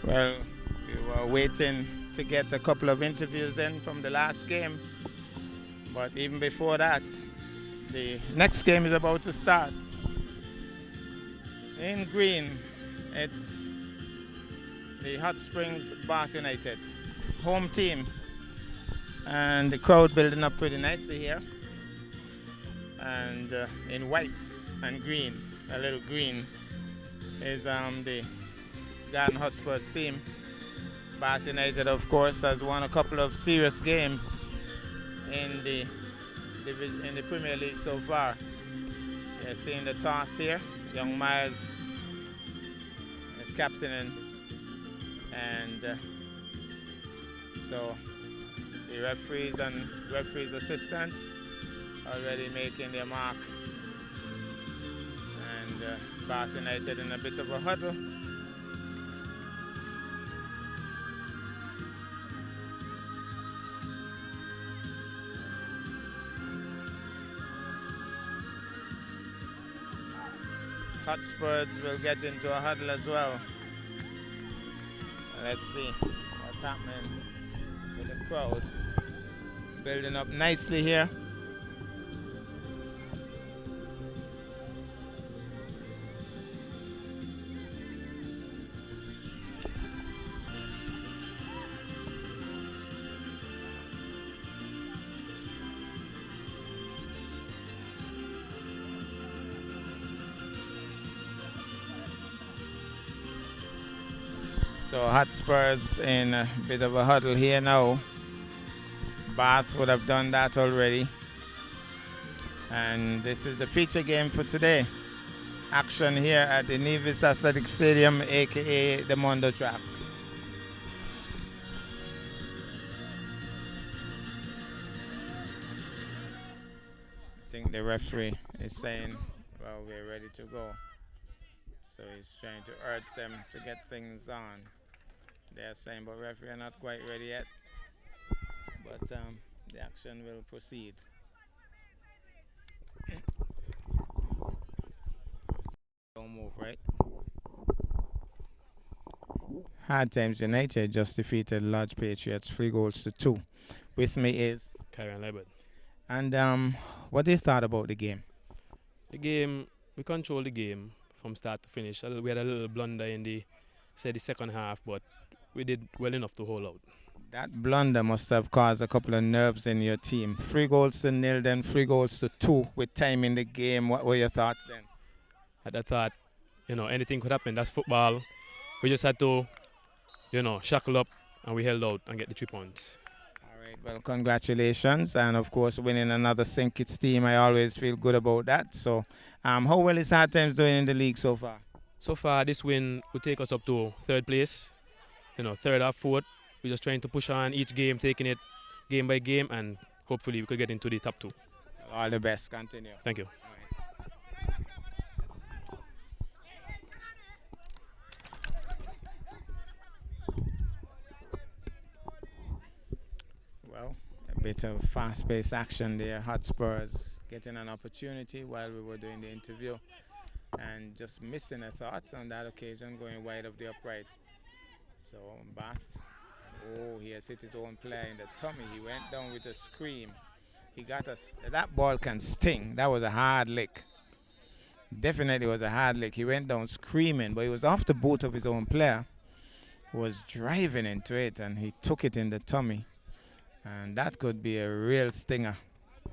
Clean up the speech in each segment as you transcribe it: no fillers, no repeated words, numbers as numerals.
Well, we were waiting to get a couple of interviews in from the last game, but even before that, the next game is about to start. In green, it's the Hot Springs Bath United home team, and the crowd building up pretty nicely here. And in white and green, a little green, is the Garden Hotspurs team. Bath United, of course, has won a couple of serious games in the Premier League so far. You're seeing the toss here. Young Myers is captaining, and so the referees and referees' assistants already making their mark, and Bath United in a bit of a huddle. Hotspurs will get into a huddle as well. Let's see what's happening with the crowd. Building up nicely here. So Hotspurs in a bit of a huddle here now. Bath would have done that already. And this is a feature game for today. Action here at the Nevis Athletic Stadium, aka the Mondo Track. I think the referee is saying, well, we're ready to go. So he's trying to urge them to get things on. They're saying, but referee are not quite ready yet. But the action will proceed. Don't move, right? Hard Times United just defeated Lodge Patriots 3-2. With me is Karen Lebert. And what do you thought about the game? The game, we controlled the game from start to finish. We had a little blunder in the second half, but we did well enough to hold out. That blunder must have caused a couple of nerves in your team. 3-0, then 3-2 with time in the game. What were your thoughts then? I thought, anything could happen. That's football. We just had to, shackle up, and we held out and get the 3 points. All right, well, congratulations. And, of course, winning another St. Kitts team, I always feel good about that. So how well is Hard Times doing in the league so far? So far, this win will take us up to third place, third or fourth. We're just trying to push on each game, taking it game by game, and hopefully we could get into the top 2. All the best. Continue. Thank you. Well, a bit of fast-paced action there. Hotspurs getting an opportunity while we were doing the interview and just missing a thought on that occasion, going wide of the upright. So Bath, he has hit his own player in the tummy. He went down with a scream. He got that ball can sting. That was a hard lick. Definitely was a hard lick. He went down screaming, but he was off the boot of his own player who was driving into it, and he took it in the tummy. And that could be a real stinger.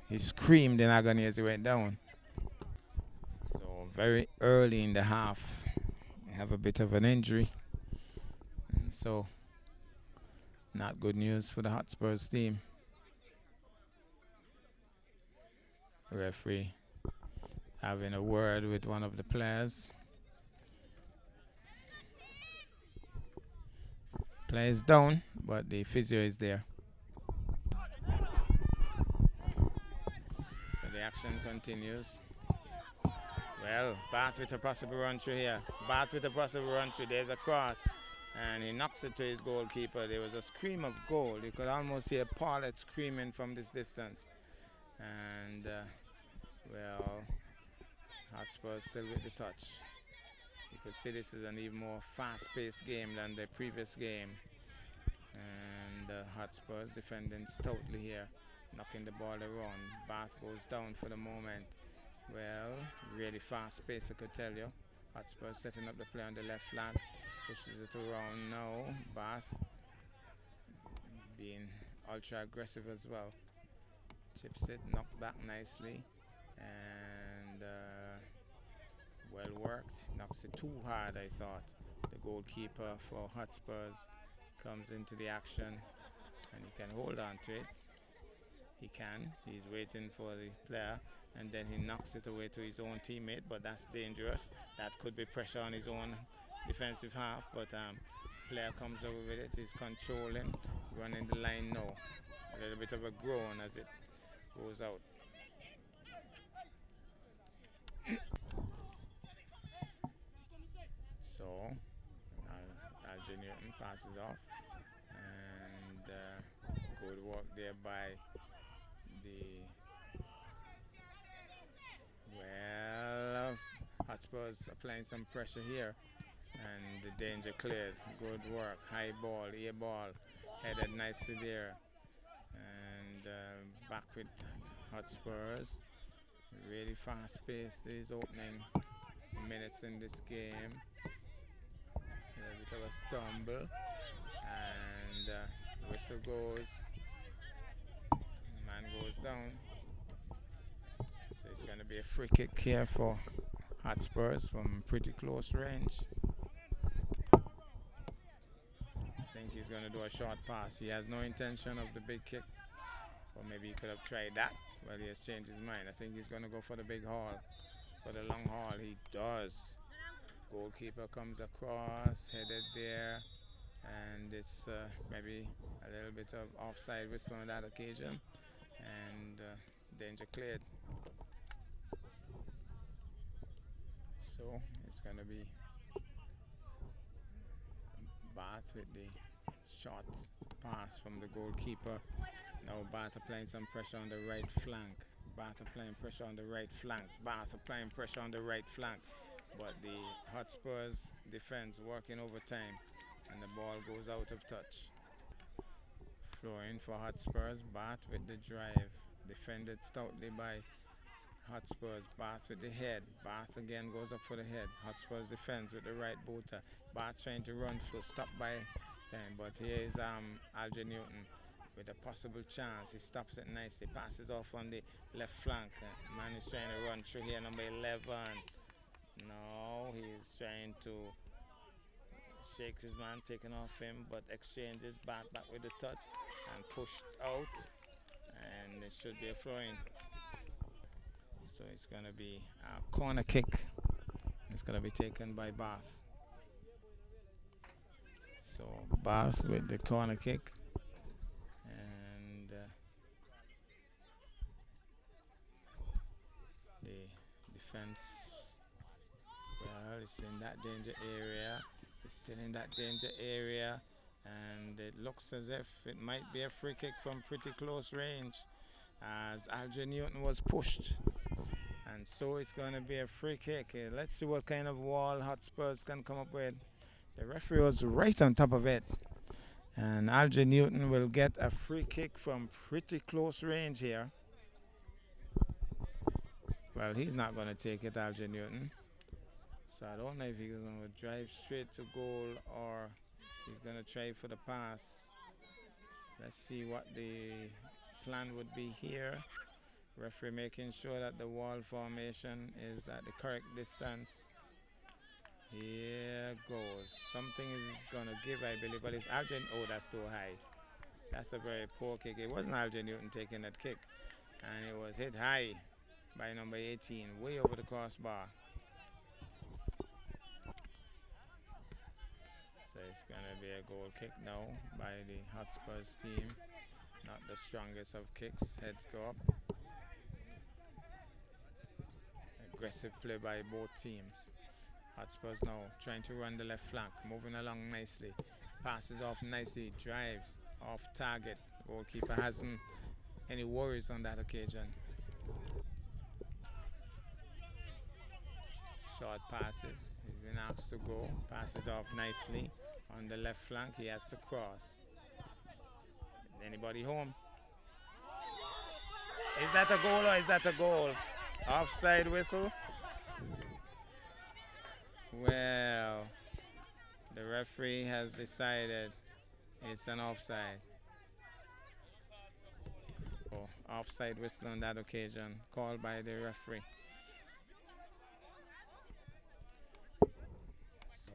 He screamed in agony as he went down. So very early in the half, we have a bit of an injury. And so not good news for the Hotspurs team. Referee having a word with one of the players. Players down, but the physio is there. So the action continues. Well, Bath with a possible run through here. Bath with a possible run through. There's a cross. And he knocks it to his goalkeeper. There was a scream of goal. You could almost hear Paulette screaming from this distance. And, well, Hotspurs still with the touch. You could see this is an even more fast-paced game than the previous game. And Hotspurs defending stoutly here, knocking the ball around. Bath goes down for the moment. Well, really fast-paced, I could tell you. Hotspurs setting up the play on the left flank, pushes it around now. Bath being ultra aggressive as well. Chips it, knocked back nicely, and well worked. Knocks it too hard, I thought. The goalkeeper for Hotspurs comes into the action, and he can hold on to it. He can. He's waiting for the player, and then he knocks it away to his own teammate, but that's dangerous. That could be pressure on his own defensive half, but player comes over with it. He's controlling, running the line now. A little bit of a groan as it goes out. So Alger Newton passes off, and good work there by Hotspurs applying some pressure here, and the danger cleared. Good work, high ball, air ball, headed nicely there, and back with Hotspurs. Really fast-paced these opening minutes in this game. A little bit of a stumble, and whistle goes. Man goes down. So it's going to be a free kick here for Hotspurs from pretty close range. I think he's going to do a short pass. He has no intention of the big kick, or maybe he could have tried that, but he has changed his mind. I think he's going to go for the big haul, for the long haul. He does. Goalkeeper comes across, headed there, and it's maybe a little bit of offside whistle on that occasion, and danger cleared. So it's going to be Bath with the short pass from the goalkeeper. Now Bath applying some pressure on the right flank. Bath applying pressure on the right flank. Bath applying pressure on the right flank. But the Hotspurs defense working overtime, and the ball goes out of touch. Flowing for Hotspurs. Bath with the drive. Defended stoutly by Hotspurs. Bath with the head. Bath again goes up for the head. Hotspurs defense with the right booter. Bath trying to run through. Stopped by them. But here is Alger Newton with a possible chance. He stops it nicely. Passes off on the left flank. Man is trying to run through here. Number 11. No, he's trying to shake his man, taking off him, but exchanges back with the touch and pushed out. And it should be a throw-in. So it's going to be a corner kick. It's going to be taken by Bath. So Bath with the corner kick. And the defense, well, it's in that danger area. It's still in that danger area. And it looks as if it might be a free kick from pretty close range, as Alger Newton was pushed. And so it's going to be a free kick. Let's see what kind of wall Hotspurs can come up with. The referee was right on top of it. And Alger Newton will get a free kick from pretty close range here. Well, he's not going to take it, Alger Newton. So I don't know if he's going to drive straight to goal or he's going to try for the pass. Let's see what the plan would be here. Referee making sure that the wall formation is at the correct distance. Here goes. Something is going to give, I believe, but it's Alger. Oh, that's too high. That's a very poor kick. It wasn't Alger Newton taking that kick, and it was hit high by number 18, way over the crossbar. So it's going to be a goal kick now by the Hotspurs team. Not the strongest of kicks. Heads go up. Aggressive play by both teams. Hotspurs now trying to run the left flank, moving along nicely. Passes off nicely, drives off target. Goalkeeper hasn't any worries on that occasion. Short passes. He's been asked to go. Passes off nicely on the left flank. He has to cross. Anybody home? Is that a goal or is that a goal? Offside whistle. Well, the referee has decided it's an offside. Oh, offside whistle on that occasion, called by the referee. So,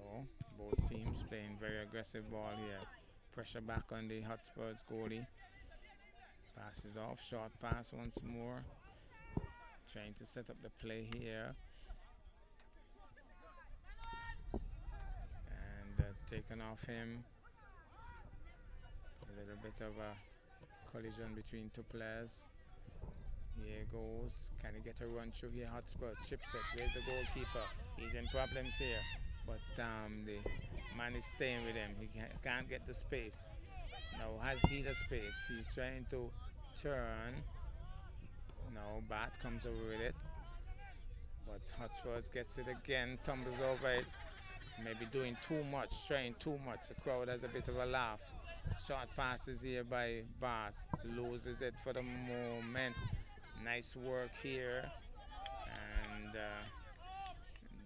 both teams playing very aggressive ball here. Pressure back on the Hotspurs goalie. Passes off, short pass once more. Trying to set up the play here. And taken off him. A little bit of a collision between two players. Here goes. Can he get a run through here? Hotspur chips it. Where's the goalkeeper? He's in problems here. But the man is staying with him. He can't get the space. Now has he the space? He's trying to turn. Now Bat comes over with it. But Hotspurs gets it again. Tumbles over it. Maybe doing too much. Trying too much. The crowd has a bit of a laugh. Short passes here by Bath. Loses it for the moment. Nice work here. And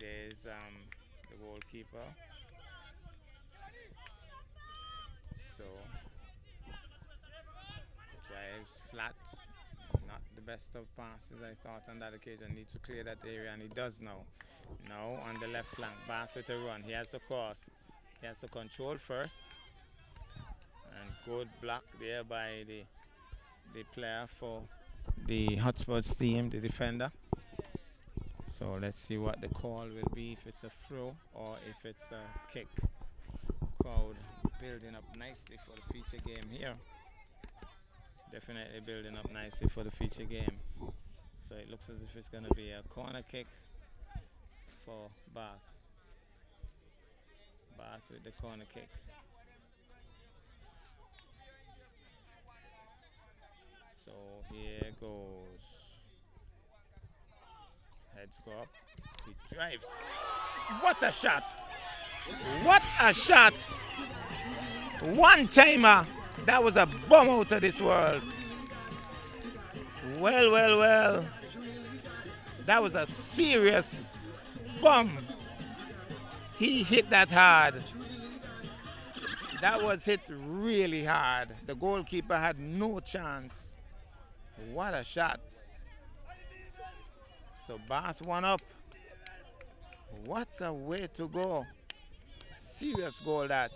there's the goalkeeper. So drives flat. Not the best of passes, I thought, on that occasion. Needs to clear that area, and he does now. Now on the left flank. Bath with a run. He has to cross. He has to control first. And good block there by the player for the Hotspurs team, the defender. So let's see what the call will be, if it's a throw or if it's a kick. Crowd building up nicely for the feature game here. Definitely building up nicely for the feature game. So it looks as if it's going to be a corner kick for Bath. Bath with the corner kick. So here goes. Heads go up. He drives. What a shot! What a shot! One timer. That was a bomb out of this world. Well, well, well. That was a serious bomb. He hit that hard. That was hit really hard. The goalkeeper had no chance. What a shot. So Bath one up. What a way to go. Serious goal that.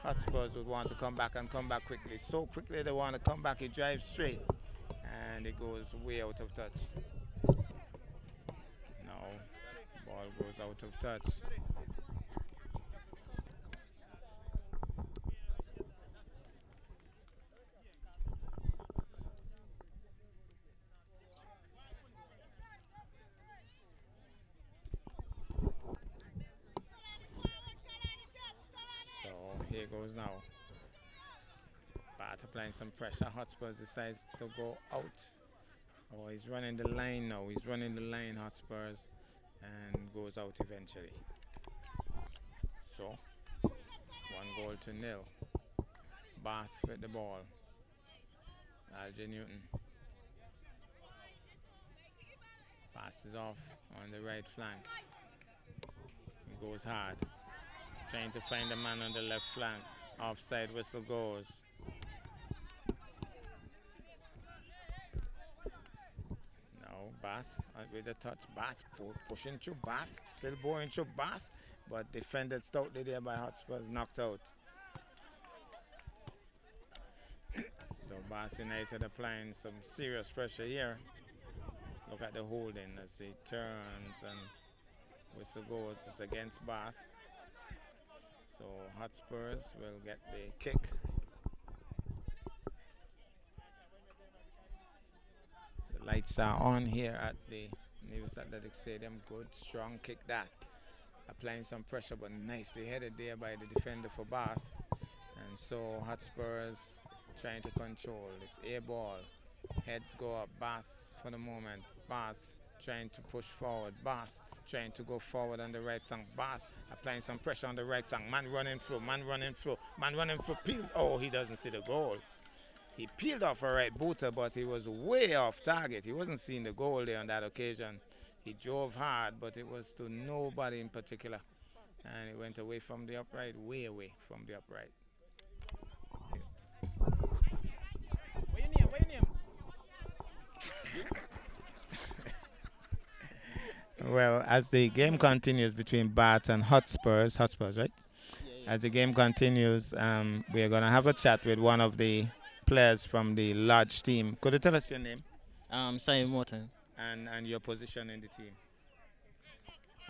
Hotspurs would want to come back and come back quickly. So quickly they want to come back. He drives straight. And it goes way out of touch. Now, ball goes out of touch. So here goes now. Bat applying some pressure. Hotspurs decides to go out. Oh, he's running the line now. He's running the line, Hotspurs, and goes out eventually. So 1-0. Bath with the ball. Alger Newton passes off on the right flank. He goes hard. Trying to find the man on the left flank. Offside whistle goes. Now Bath with the touch. Bath pushing through Bath. Still boring through Bath. But defended stoutly there by Hotspurs, knocked out. So Bath United applying some serious pressure here. Look at the holding as he turns and whistle goes. It's against Bath. So Hotspurs will get the kick. The lights are on here at the Naval Athletic Stadium. Good, strong kick that. Applying some pressure, but nicely headed there by the defender for Bath. And so Hotspurs trying to control. It's air ball. Heads go up. Bath for the moment. Bath trying to push forward. Bath trying to go forward on the right flank. Bath applying some pressure on the right flank. Man running through, man running through, man running through. Peels. Oh, he doesn't see the goal. He peeled off a right booter, but he was way off target. He wasn't seeing the goal there on that occasion. He drove hard, but it was to nobody in particular. And it went away from the upright, way away from the upright. What your name? What your name? Well, as the game continues between Bath and Hotspurs, right? Yeah. As the game continues, we are going to have a chat with one of the players from the large team. Could you tell us your name Simon Morton. and your position in the team?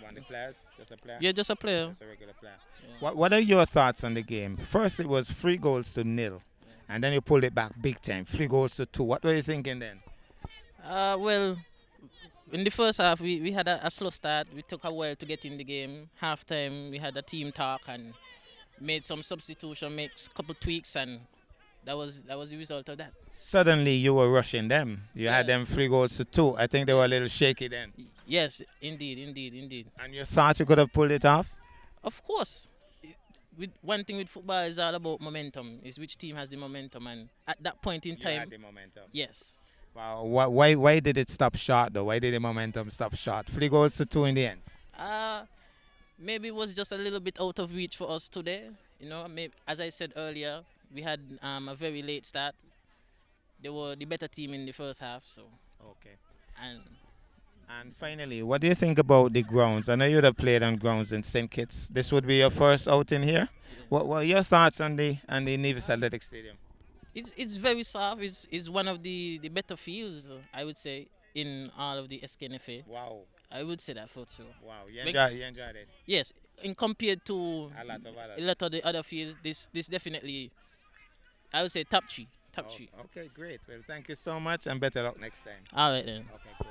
One of the players? Just a player? Yeah, just a player. Just a regular player. Yeah. What are your thoughts on the game? First, it was 3-0, and then you pulled it back big time, 3-2. What were you thinking then? Well, in the first half, we had a slow start. We took a while to get in the game. Half time, we had a team talk and made some substitution, made a couple tweaks, and that was the result of that. Suddenly, you were rushing them. You had Yeah. them 3-2. I think they were a little shaky then. Yes, indeed. And you thought you could have pulled it off? Of course. One thing with football is all about momentum. Is which team has the momentum, and at that point in You time, had the momentum. yes. Wow. Why did it stop short though? Why did the momentum stop short? 3-2 in the end. Maybe it was just a little bit out of reach for us today. You know, maybe, as I said earlier, we had a very late start. They were the better team in the first half, so Okay. and And finally, what do you think about the grounds? I know you'd have played on grounds in St. Kitts. This would be your first outing here. What are your thoughts on the Nevis Athletic Stadium? it's very soft. It's one of the better fields, I would say, in all of the Sknfa. Wow. I would say that for sure. Wow. You Make- enjoyed it. Yes, in compared to A lot of others. a lot of the other fields, this definitely, I would say top three. Top three. Okay, great. Well, thank you so much and better luck next time. All right then. Okay, cool.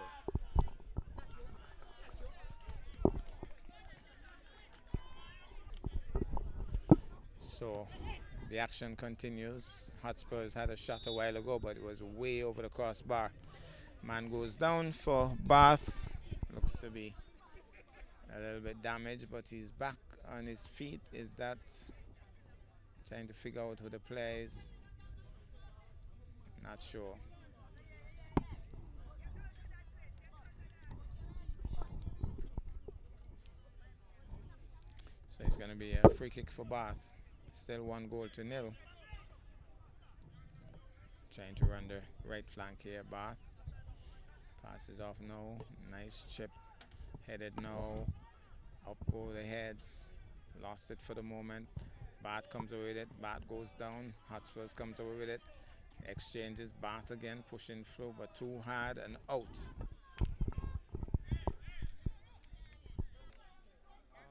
So the action continues. Hotspurs had a shot a while ago, but it was way over the crossbar. Man goes down for Bath. Looks to be a little bit damaged, but he's back on his feet. Is that trying to figure out who the player is? Not sure. So it's going to be a free kick for Bath. Still 1-0. Trying to run the right flank here, Bath. Passes off now. Nice chip. Headed now. Up over the heads. Lost it for the moment. Bath comes away with it. Bath goes down. Hotspurs comes away with it. Exchanges. Bath again pushing through, but too hard and out.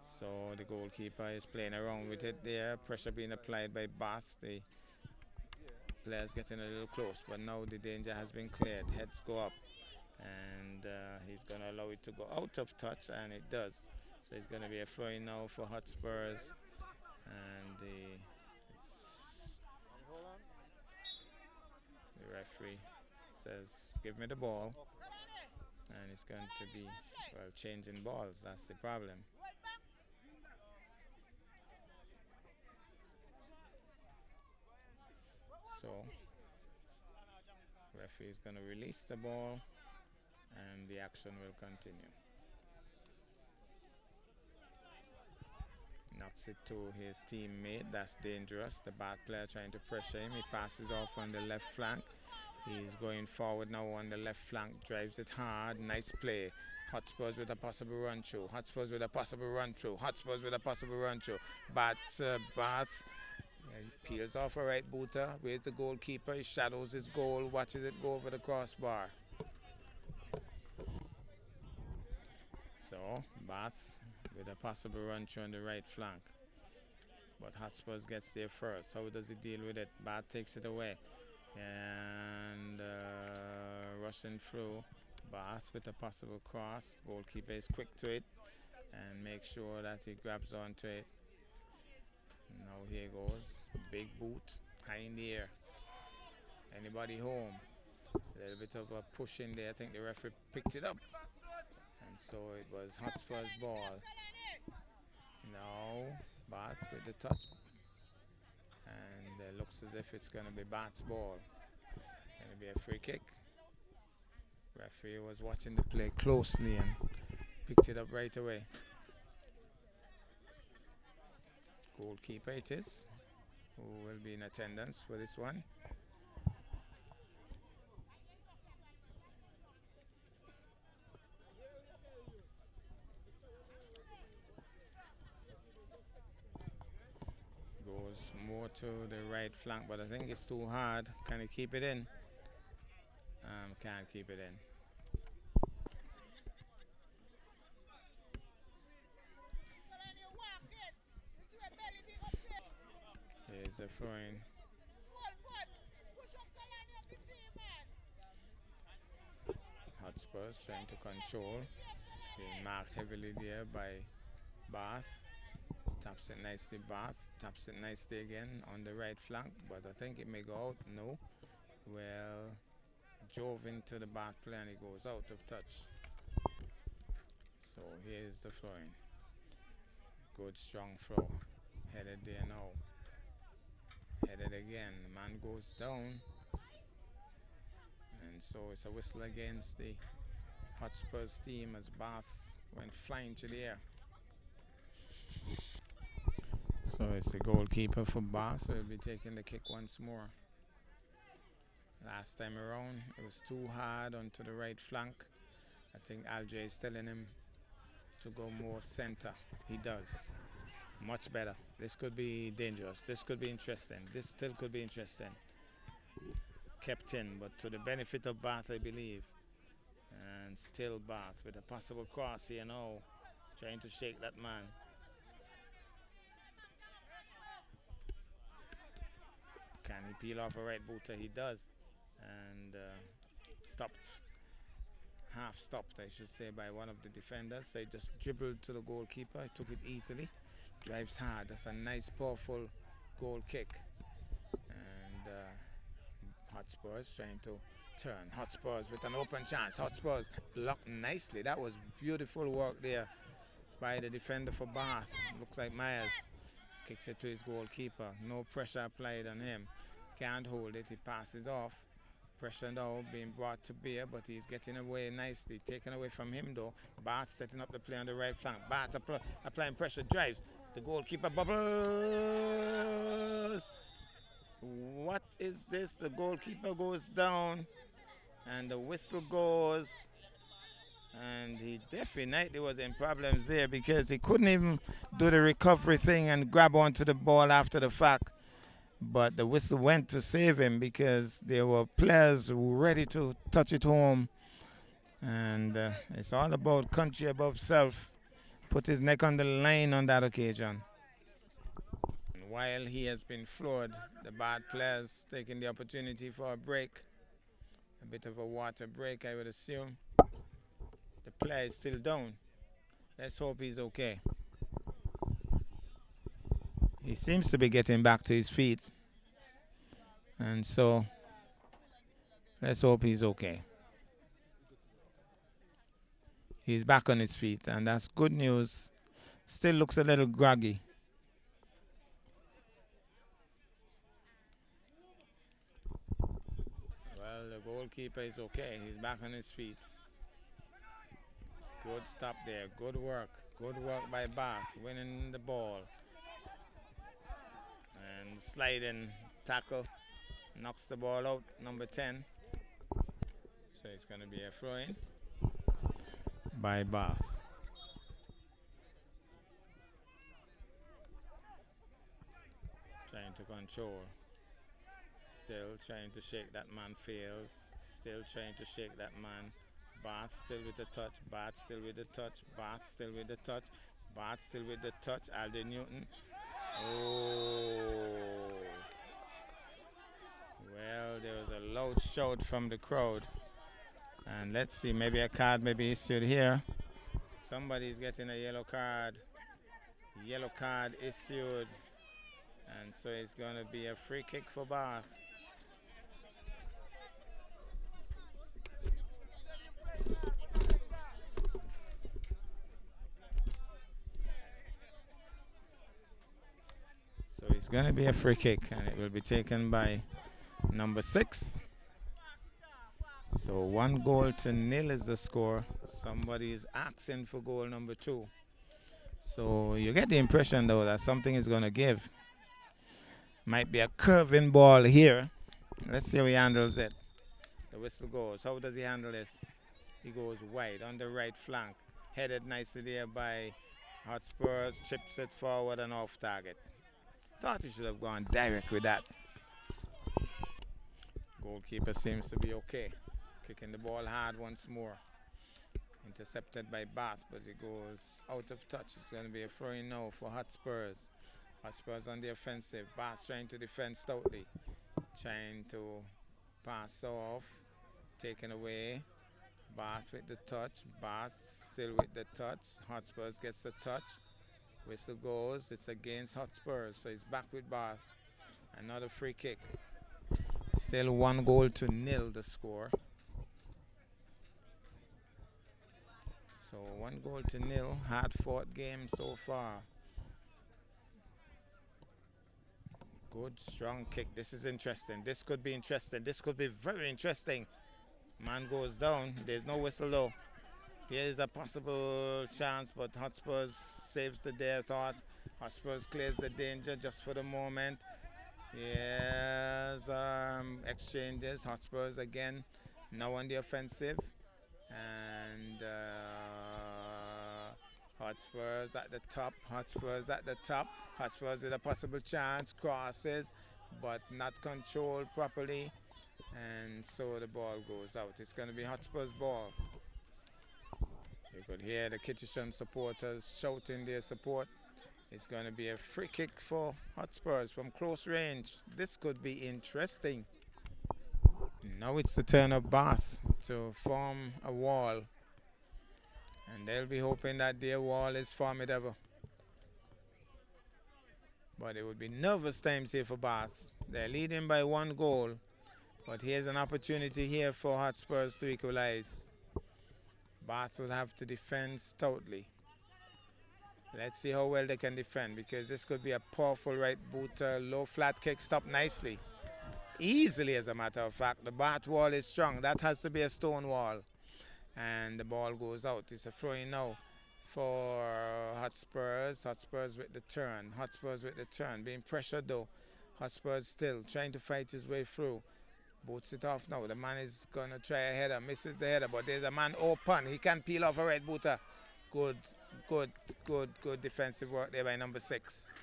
So the goalkeeper is playing around with it there. Pressure being applied by Bath. The players getting a little close, but now the danger has been cleared. Heads go up, and he's going to allow it to go out of touch, and it does. So it's going to be a throw-in now for Hotspurs, and the referee says, "Give me the ball," and it's going to be, well, changing balls. That's the problem. So, referee is going to release the ball and the action will continue. Knocks it to his teammate. That's dangerous. The bad player trying to pressure him. He passes off on the left flank. He's going forward now on the left flank. Drives it hard. Nice play. Hotspurs with a possible run through. Hotspurs with a possible run through. Hotspurs with a possible run through. Bath. He peels off a right booter. Where's the goalkeeper? He shadows his goal, watches it go over the crossbar. So, Bath with a possible run through on the right flank. But Hotspurs gets there first. How does he deal with it? Bath takes it away. And rushing through. Bath with a possible cross. Goalkeeper is quick to it and make sure that he grabs onto it. Now here goes, big boot, high in the air. Anybody home? A little bit of a push in there. I think the referee picked it up and So it was Hotspurs ball. Now Bath with the touch. And it looks as if it's going to be Bath's ball. Going to be a free kick. Referee was watching the play closely and picked it up right away. Goalkeeper it is, who will be in attendance for this one. Goes more to the right flank, but I think it's too hard. Can he keep it in? Can't keep it in. Here's the throwing. Hotspurs trying to control. Being marked heavily there by Bath. Taps it nicely, Bath. Taps it nicely again on the right flank, but I think it may go out. No. Well, drove into the Bath play and it goes out of touch. So here's the throwing. Good strong throw. Headed there now. Headed again. The man goes down. And so it's a whistle against the Hotspurs team as Bath went flying to the air. So it's the goalkeeper for Bath who will be taking the kick once more. Last time around, it was too hard onto the right flank. I think Alger is telling him to go more center. He does. Much better. This could be dangerous. This could be interesting. This still could be interesting. Kept in, but to the benefit of Bath, I believe. And still Bath with a possible cross here now. Trying to shake that man. Can he peel off a right booter? He does. And stopped. Half stopped, I should say, by one of the defenders. So he just dribbled to the goalkeeper. He took it easily. Drives hard. That's a nice, powerful goal kick. And Hotspurs trying to turn. Hotspurs with an open chance. Hotspurs blocked nicely. That was beautiful work there by the defender for Bath. Looks like Myers kicks it to his goalkeeper. No pressure applied on him. Can't hold it. He passes off. Pressure now being brought to bear, but he's getting away nicely. Taken away from him though. Bath setting up the play on the right flank. Bath applying pressure. Drives. The goalkeeper bubbles. What is this? The goalkeeper goes down and the whistle goes. And he definitely was in problems there because he couldn't even do the recovery thing and grab onto the ball after the fact. But the whistle went to save him because there were players ready to touch it home. And it's all about country above self. Put his neck on the line on that occasion. And while he has been floored, the Bath players taking the opportunity for a break. A bit of a water break, I would assume. The player is still down. Let's hope he's okay. He seems to be getting back to his feet. And so, let's hope he's okay. He's back on his feet, and that's good news. Still looks a little groggy. Well, the goalkeeper is okay. He's back on his feet. Good stop there. Good work. Good work by Bath. Winning the ball. And sliding tackle. Knocks the ball out. Number 10. So it's going to be a throw-in by Bath. Trying to control. Still trying to shake that man. Fails. Still trying to shake that man. Bath still with the touch. Bath still with the touch. Bath still with the touch. Bath still with the touch. Alden Newton. Oh. Well, there was a loud shout from the crowd. And let's see, maybe a card may be issued here. Somebody's getting a yellow card. Yellow card issued. And so it's going to be a free kick for Bath. So it's going to be a free kick, and it will be taken by number 6. So 1-0 is the score. Somebody is asking for goal number 2. So you get the impression, though, that something is going to give. Might be a curving ball here. Let's see how he handles it. The whistle goes. How does he handle this? He goes wide on the right flank. Headed nicely there by Hotspurs. Chips it forward and off target. Thought he should have gone direct with that. Goalkeeper seems to be okay. Kicking the ball hard once more. Intercepted by Bath, but it goes out of touch. It's going to be a throw-in now for Hotspurs. Hotspurs on the offensive. Bath trying to defend stoutly. Trying to pass off. Taken away. Bath with the touch. Bath still with the touch. Hotspurs gets the touch. Whistle goes. It's against Hotspurs, so he's back with Bath. Another free kick. Still 1-0 the score. So 1-0. Hard fought game so far. Good strong kick. This is interesting. This could be interesting. This could be very interesting. Man goes down. There's no whistle though. There is a possible chance, but Hotspurs saves the day thought. Hotspurs clears the danger just for the moment. Yes, exchanges. Hotspurs again, now on the offensive. And Hotspurs at the top. Hotspurs at the top. Hotspurs with a possible chance. Crosses, but not controlled properly. And so the ball goes out. It's going to be Hotspurs' ball. You could hear the Kittishan supporters shouting their support. It's going to be a free kick for Hotspurs from close range. This could be interesting. Now it's the turn of Bath to form a wall. And they'll be hoping that their wall is formidable. But it would be nervous times here for Bath. They're leading by 1 goal. But here's an opportunity here for Hotspurs to equalize. Bath will have to defend stoutly. Let's see how well they can defend, because this could be a powerful right boot, low flat kick, stopped nicely. Easily, as a matter of fact. The Bath wall is strong. That has to be a stone wall. And the ball goes out. It's a throw-in now for Hotspurs. Hotspurs with the turn. Hotspurs with the turn. Being pressured though. Hotspurs still trying to fight his way through. Boots it off now. The man is going to try a header. Misses the header, but there's a man open. He can peel off a red booter. Good defensive work there by number 6.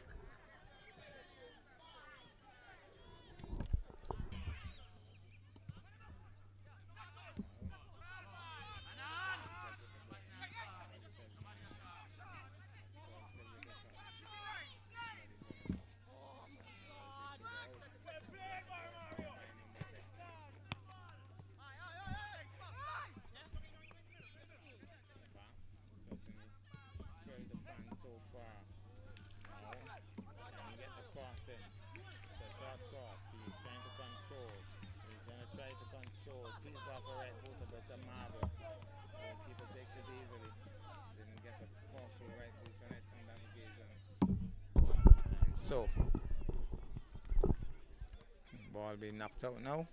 So far. Now, can he get the cross in? It's a short cross. He's trying to control. He's going to try to control. Peels off a right booter, but it's a marble. Goalkeeper takes it easily. Didn't get a powerful right boot on it on that occasion. And so, ball being knocked out now.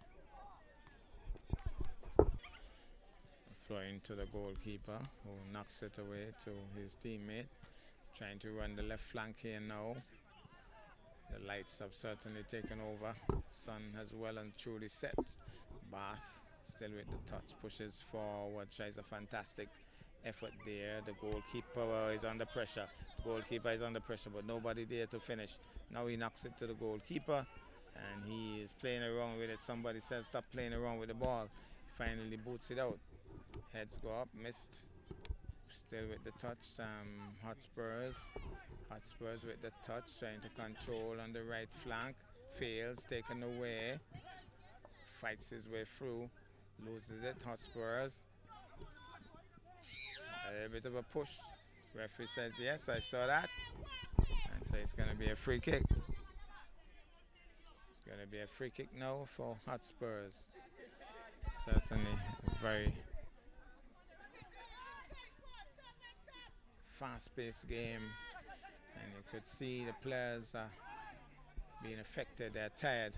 Flowing to the goalkeeper, who knocks it away to his teammate. Trying to run the left flank here now. The lights have certainly taken over. Sun has well and truly set. Bath still with the touch, pushes forward, tries a fantastic effort there. The goalkeeper is under pressure. The goalkeeper is under pressure, but nobody there to finish. Now he knocks it to the goalkeeper, and he is playing around with it. Somebody says stop playing around with the ball. He finally boots it out. Heads go up, missed. Still with the touch, Hotspurs. Hotspurs with the touch, trying to control on the right flank. Fails, taken away. Fights his way through, loses it. Hotspurs. A little bit of a push. Referee says yes, I saw that. And so it's going to be a free kick. It's going to be a free kick now for Hotspurs. Certainly very fast-paced game, and you could see the players being affected. They're tired.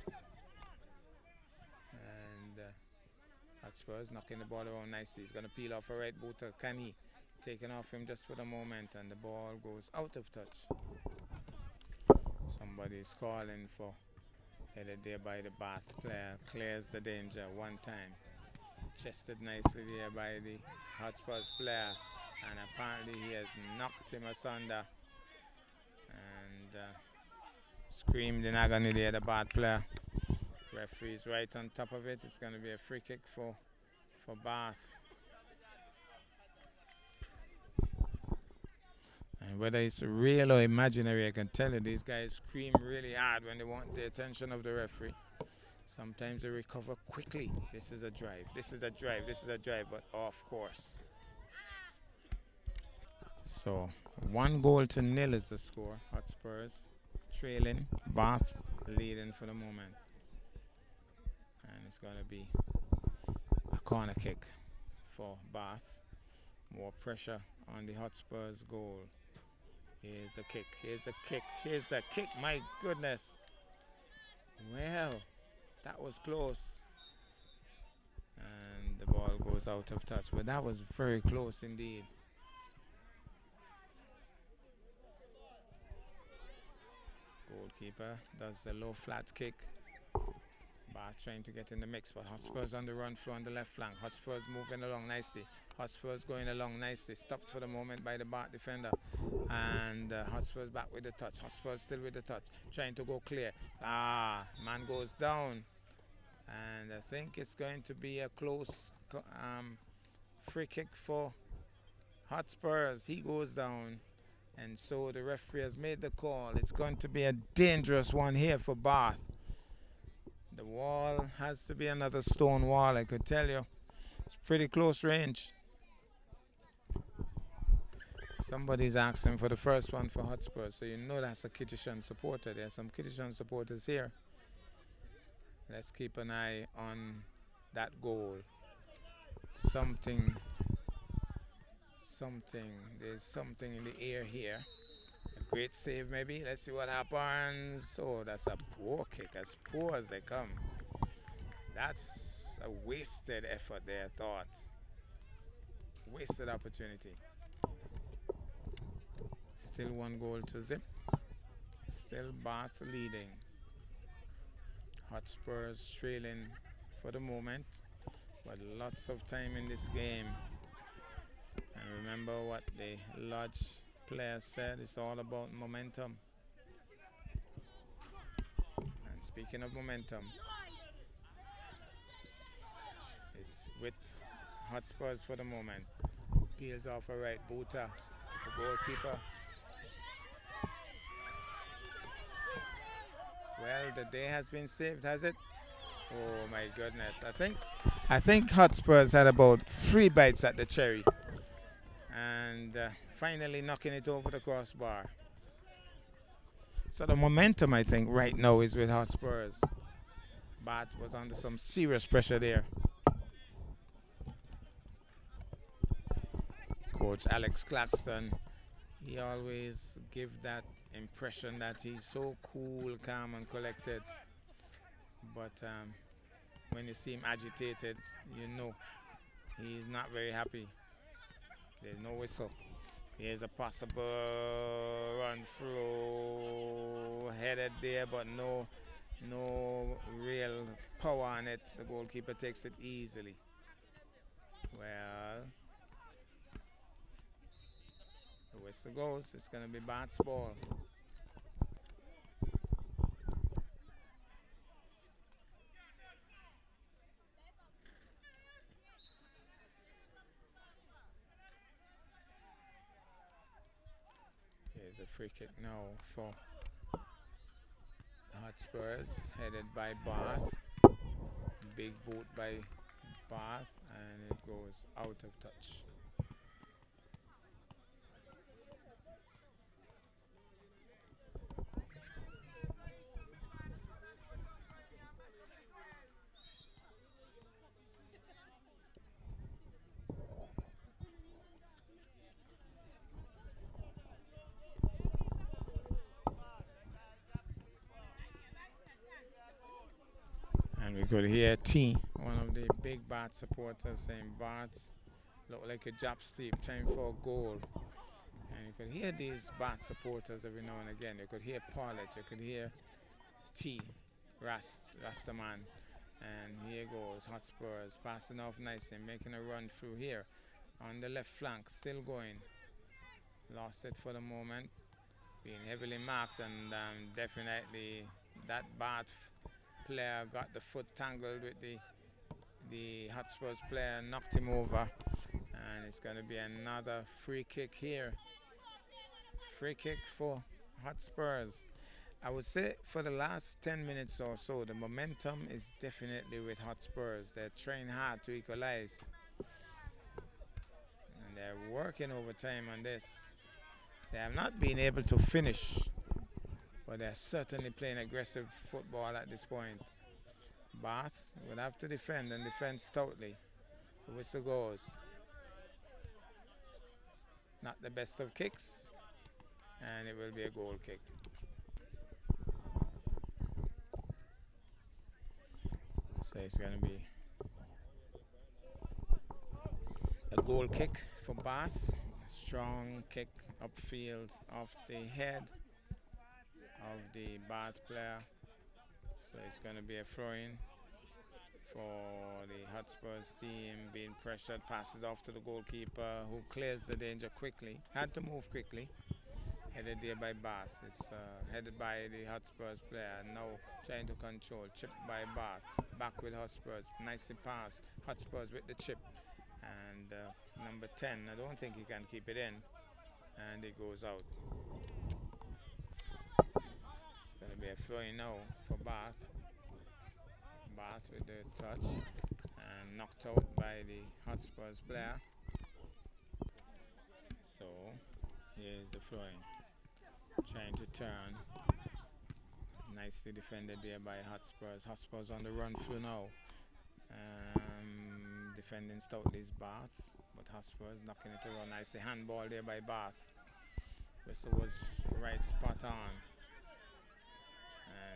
And Hotspurs knocking the ball around nicely. He's going to peel off a right booter. Can he? Taken off him just for the moment, and the ball goes out of touch. Somebody's calling for, headed there by the Bath player. Clears the danger one time. Chested nicely there by the Hotspurs player, and apparently he has knocked him asunder and screamed in agony there, the Bath player. Referee's right on top of it. It's going to be a free kick for Bath. And whether it's real or imaginary, I can tell you these guys scream really hard when they want the attention of the referee. Sometimes they recover quickly. This is a drive, this is a drive, this is a drive, but off course. So 1-0 is the score. Hotspurs trailing, Bath leading for the moment. And it's going to be a corner kick for Bath. More pressure on the Hotspurs goal. Here's the kick, here's the kick, here's the kick. My goodness. Well, that was close. And the ball goes out of touch. But that was very close indeed. Goalkeeper does the low flat kick. Bath trying to get in the mix, but Hotspurs on the run floor on the left flank. Hotspurs moving along nicely. Hotspurs going along nicely. Stopped for the moment by the Bath defender. And Hotspurs back with the touch. Hotspurs still with the touch. Trying to go clear. Man goes down. And I think it's going to be a close free kick for Hotspurs. He goes down. And so the referee has made the call. It's going to be a dangerous one here for Bath. The wall has to be another stone wall, I could tell you. It's pretty close range. Somebody's asking for the first one for Hotspurs, so you know that's a Kittishan supporter. There are some Kittishan supporters here. Let's keep an eye on that goal. There's something in the air here. A great save maybe. Let's see what happens. Oh, that's a poor kick, as poor as they come. That's a wasted effort there, I thought. Wasted opportunity. Still 1-0. Still Bath leading. Hotspurs trailing for the moment, but lots of time in this game. And remember what the Lodge player said, it's all about momentum. And speaking of momentum, it's with Hotspurs for the moment. Peels off a right booter, the goalkeeper. Well, the day has been saved, has it? Oh my goodness. I think Hotspurs had about 3 bites at the cherry. And finally knocking it over the crossbar. So the momentum, I think, right now is with Hotspurs. Bath was under some serious pressure there. Coach Alex Claxton, he always give that impression that he's so cool, calm and collected. But when you see him agitated, you know he's not very happy. There's no whistle. Here's a possible run through, headed there, but no real power on it. The goalkeeper takes it easily. Well, the whistle goes. It's going to be Bath's ball. Here's a free kick now for Hotspurs, headed by Bath. Big boot by Bath, and it goes out of touch. We could hear T, one of the big Bath supporters, saying Bath look like a job sleep, trying for a goal. And you could hear these Bath supporters every now and again. You could hear Paulette, you could hear T, Rastaman. And here goes Hotspurs, passing off nicely, making a run through here. On the left flank, still going. Lost it for the moment. Being heavily marked, and definitely that Bath player got the foot tangled with the Hotspurs player, knocked him over. And it's going to be another free kick here. Free kick for Hotspurs. I would say for the last 10 minutes or so, the momentum is definitely with Hotspurs. They're trying hard to equalize. And they're working overtime on this. They have not been able to finish, but they're certainly playing aggressive football at this point. Bath would have to defend and defend stoutly. The whistle goes. Not the best of kicks, and it will be a goal kick. So it's going to be a goal kick for Bath. A strong kick upfield off the head of the Bath player. So it's going to be a throw-in for the Hotspurs team. Being pressured, passes off to the goalkeeper, who clears the danger quickly. Had to move quickly. Headed there by Bath. It's headed by the Hotspurs player. Now trying to control. Chipped by Bath. Back with Hotspurs. Nicely passed. Hotspurs with the chip. And number 10, I don't think he can keep it in. And it goes out. It's going to be a throw-in now for Bath. Bath with the touch. And knocked out by the Hotspurs player. So here's the throw-in. Trying to turn. Nicely defended there by Hotspurs. Hotspurs on the run through now. Defending stoutly is Bath, but Hotspurs knocking it around nicely. Handball there by Bath. Whistle was right spot on.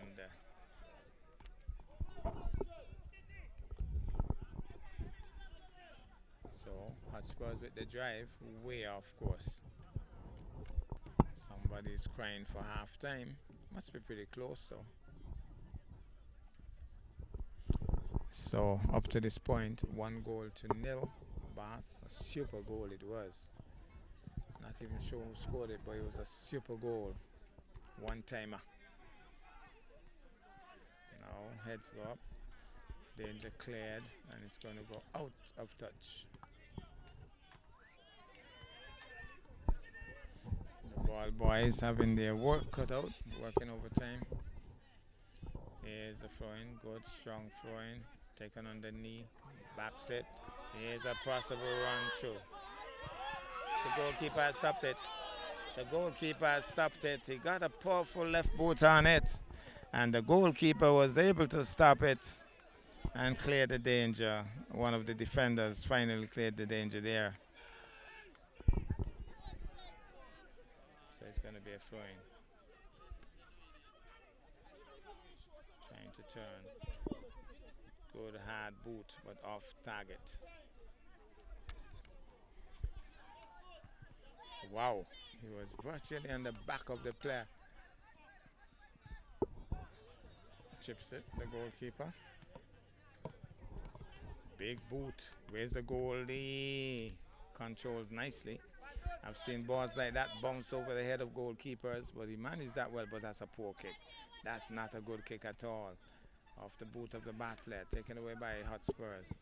And so Hotspurs with the drive, way off course. Somebody's crying for half time. Must be pretty close though. So up to this point, 1-0. Bath, a super goal it was. Not even sure who scored it, but it was a super goal. One-timer. Now heads go up. Danger cleared, and it's going to go out of touch. The ball boys having their work cut out, working overtime. Here's a throw-in, good strong throw-in, taken on the knee, backs it. Here's a possible run through. The goalkeeper has stopped it. The goalkeeper has stopped it. He got a powerful left boot on it, and the goalkeeper was able to stop it and clear the danger. One of the defenders finally cleared the danger there. So it's going to be a throw-in. Trying to turn. Good hard boot, but off target. Wow, he was virtually on the back of the player. Chips it, the goalkeeper. Big boot. Where's the goalie? Controls nicely. I've seen balls like that bounce over the head of goalkeepers, but he managed that well, but that's a poor kick. That's not a good kick at all. Off the boot of the back player, taken away by Hotspurs.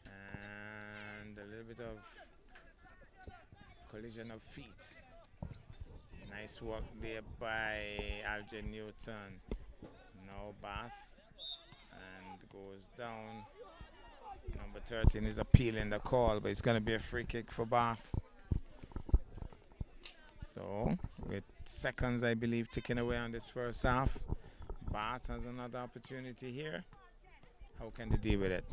And a little bit of collision of feet. Nice work there by Alger Newton. Now Bath, and goes down. Number 13 is appealing the call, but it's going to be a free kick for Bath. So, with seconds, I believe, ticking away on this first half, Bath has another opportunity here. How can they deal with it?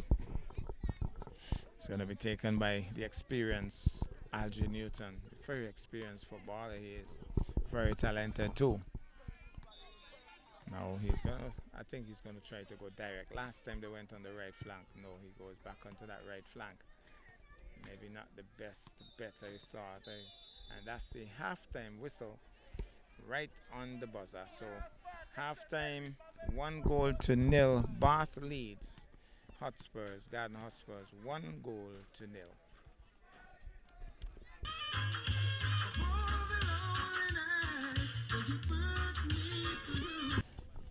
It's going to be taken by the experienced Alger Newton. Very experienced footballer he is. Very talented too. Now I think he's gonna try to go direct. Last time they went on the right flank. No, he goes back onto that right flank. Maybe not the best bet I thought. And that's the halftime whistle right on the buzzer. So halftime, 1-0. Bath leads Hotspurs, Garden Hotspurs, 1-0.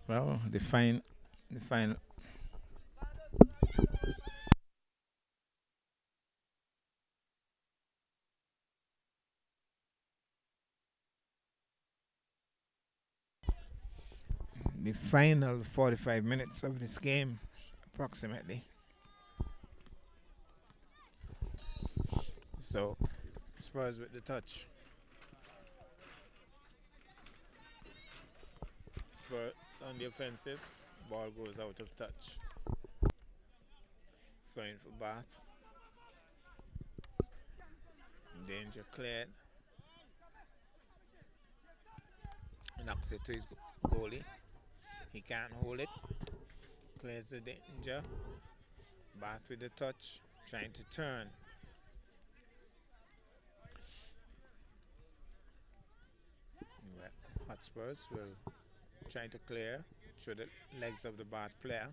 Well, the final. The final 45 minutes of this game, approximately. So, Spurs with the touch. Spurs on the offensive. Ball goes out of touch. Going for Bath. Danger cleared. Knocks it to his goalie. He can't hold it. Clears the danger. Bath with the touch. Trying to turn. Hotspurs will try to clear through the legs of the Bath player.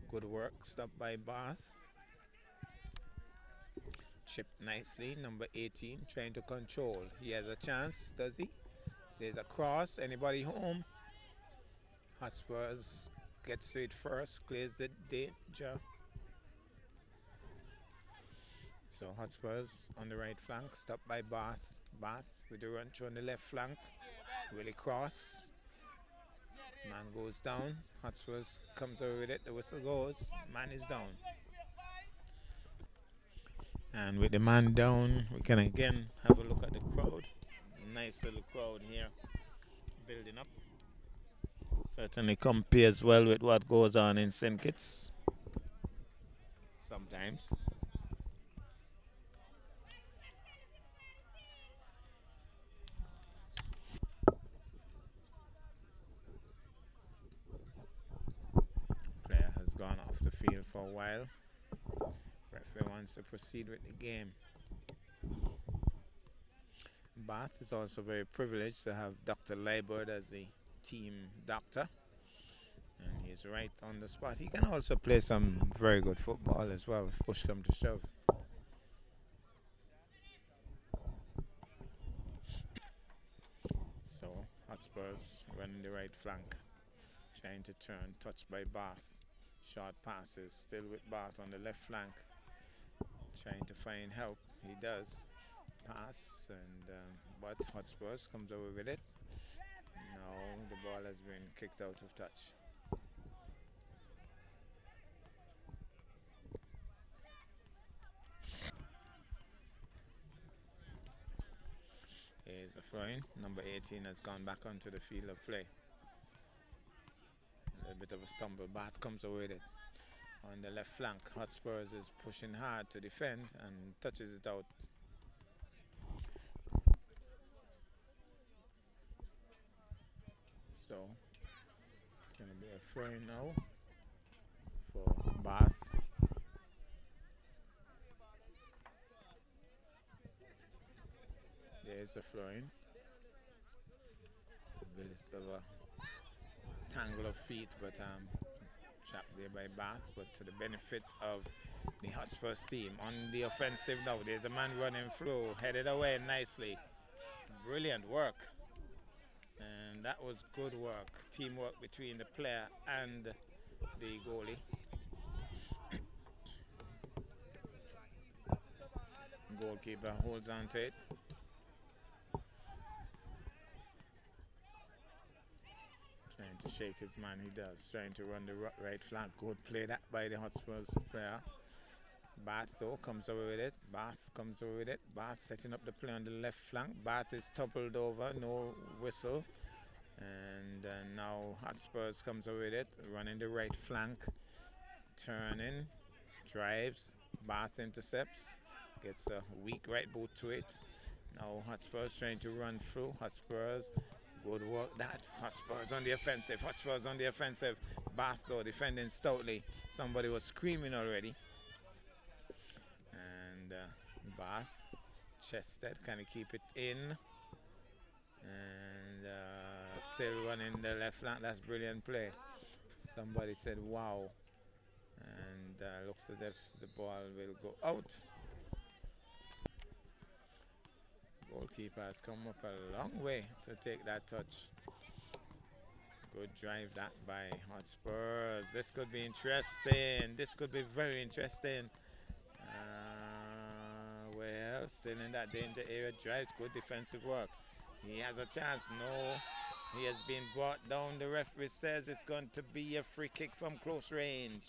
Good work. Stopped by Bath. Chipped nicely. Number 18 trying to control. He has a chance, does he? There's a cross. Anybody home? Hotspurs gets to it first. Clears the danger. So Hotspurs on the right flank. Stopped by Bath. Bath with the run through on the left flank. Willie cross. Man goes down. Hotspurs comes over with it. The whistle goes. Man is down. And with the man down, we can again have a look at the crowd. Nice little crowd here building up. Certainly compares well with what goes on in St. Kitts sometimes. Player has gone off the field for a while. Referee wants to proceed with the game. Bath is also very privileged to have Dr. Leibert as the team doctor. And he's right on the spot. He can also play some very good football as well, if push comes to shove. So, Hotspurs running the right flank. Trying to turn, touched by Bath. Short passes, still with Bath on the left flank. Trying to find help. He does. Pass, and but Hotspurs comes over with it. Now the ball has been kicked out of touch. Here's a throw-in. Number 18 has gone back onto the field of play. A little bit of a stumble. Bath comes away with it. On the left flank, Hotspurs is pushing hard to defend and touches it out. So it's going to be a throw-in now for Bath. There's a throw-in. A bit of a tangle of feet, but trapped there by Bath, but to the benefit of the Hotspurs team. On the offensive now, there's a man running through, headed away nicely. Brilliant work. And that was good work. Teamwork between the player and the goalie. Goalkeeper holds on to it. Trying to shake his man, he does. Trying to run the right flank. Good play that by the Hotspurs player. Bath though comes over with it. Bath comes over with it. Bath setting up the play on the left flank. Bath is toppled over, no whistle. And now Hotspurs comes over with it, running the right flank. Turning, drives. Bath intercepts. Gets a weak right boot to it. Now Hotspurs trying to run through. Hotspurs Good work that. Hotspurs on the offensive. Hotspurs on the offensive. Bath though defending stoutly. Somebody was screaming already. And Bath. Chested, can he keep it in? And still running the left flank. That's brilliant play. Somebody said wow. And looks as if the ball will go out. Goalkeeper has come up a long way to take that touch. Good drive that by Hotspurs. This could be interesting. This could be very interesting. Well, still in that danger area. Drives, good defensive work. He has a chance. No, he has been brought down. The referee says it's going to be a free kick from close range.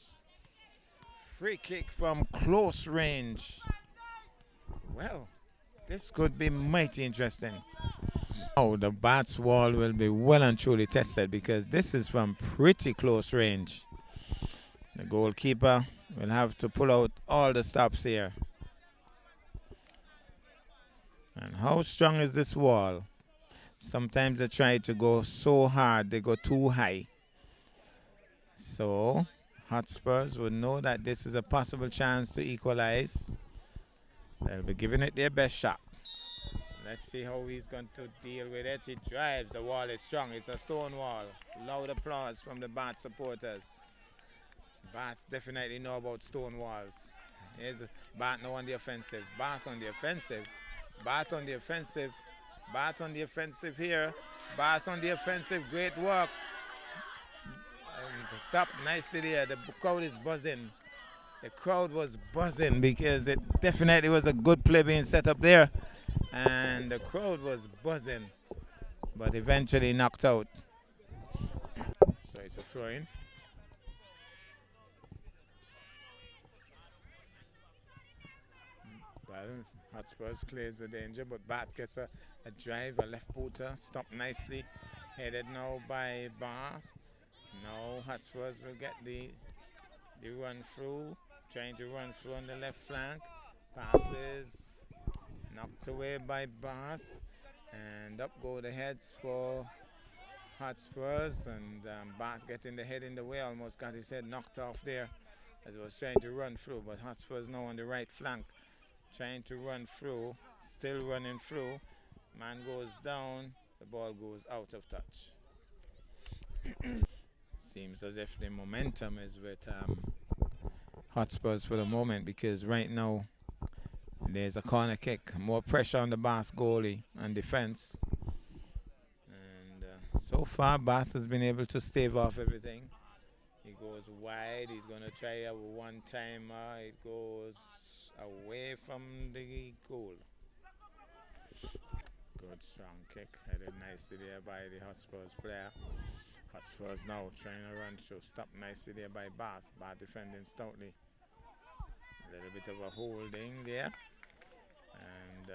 Free kick from close range. Well, this could be mighty interesting. Oh, the Bats wall will be well and truly tested because this is from pretty close range. The goalkeeper will have to pull out all the stops here. And how strong is this wall? Sometimes they try to go so hard, they go too high. So, Hotspurs will know that this is a possible chance to equalize. They'll be giving it their best shot. Let's see how he's going to deal with it. He drives. The wall is strong. It's a stone wall. Loud applause from the Bath supporters. Bath definitely know about stone walls. Here's Bath now on the offensive. Bath on the offensive. Bath on the offensive. Bath on the offensive here. Bath on the offensive. Great work. And stop nicely there. The crowd is buzzing. The crowd was buzzing because it definitely was a good play being set up there. And the crowd was buzzing. But eventually knocked out. So it's a throw-in. Well, Hotspurs clears the danger, but Bath gets a drive, a left footer, stopped nicely. Headed now by Bath. Now Hotspurs will get the run through, trying to run through on the left flank. Passes knocked away by Bath, and up go the heads for Hotspurs, and Bath getting the head in the way, almost got his head knocked off there as he was trying to run through, but Hotspurs now on the right flank, trying to run through, still running through. Man goes down, the ball goes out of touch. Seems as if the momentum is with Hotspurs for the moment, because right now there's a corner kick, more pressure on the Bath goalie and defense. And so far Bath has been able to stave off everything. He goes wide, he's going to try a one-timer, it goes away from the goal. Good strong kick, headed nicely there by the Hotspurs player. Hotspurs now trying to run through, stopped nicely there by Bath. Bath defending stoutly. A little bit of a holding there. And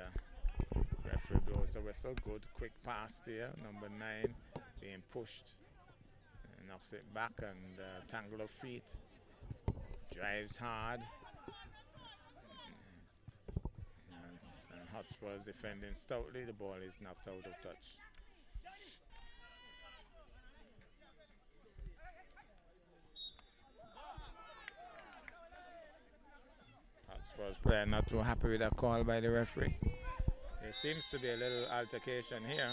referee blows the whistle. Good quick pass there, number 9 being pushed. And knocks it back and tangle of feet. Drives hard. And Hotspurs defending stoutly. The ball is knocked out of touch. Hotspurs player not too happy with that call by the referee. There seems to be a little altercation here.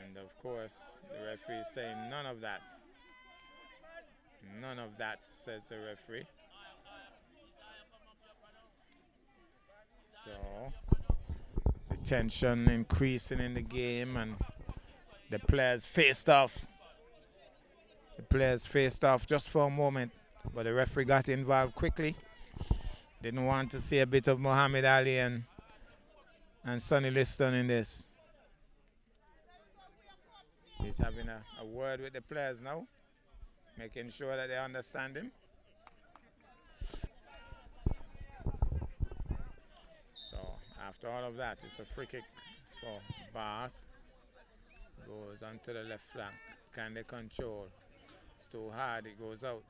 And of course, the referee is saying none of that. None of that, says the referee. So, the tension increasing in the game and the players faced off. The players faced off just for a moment, but the referee got involved quickly. Didn't want to see a bit of Muhammad Ali and Sonny Liston in this. He's having a word with the players now, making sure that they understand him. So after all of that, it's a free kick for Bath. Goes onto the left flank. Can they control? It's too hard, it goes out.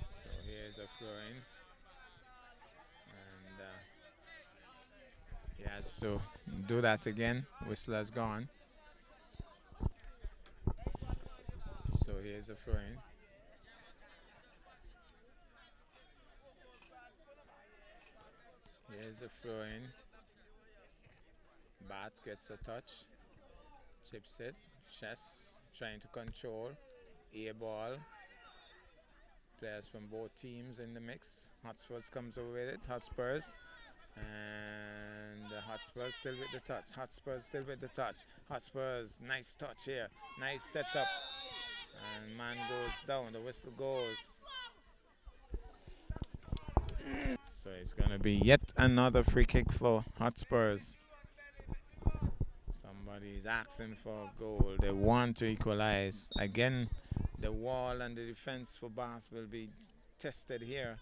So here's a throw-in. And He has to do that again. Whistler's gone. So here's the throw in. Here's the throw in. Bat gets a touch. Chips it. Chess trying to control. Air ball. Players from both teams in the mix. Hotspurs comes over with it. Hotspurs. And the Hotspurs still with the touch. Hotspurs still with the touch. Hotspurs, nice touch here. Nice setup. And man goes down. The whistle goes. So it's going to be yet another free kick for Hotspurs. Somebody's asking for a goal. They want to equalize. Again, the wall and the defense for Bath will be tested here.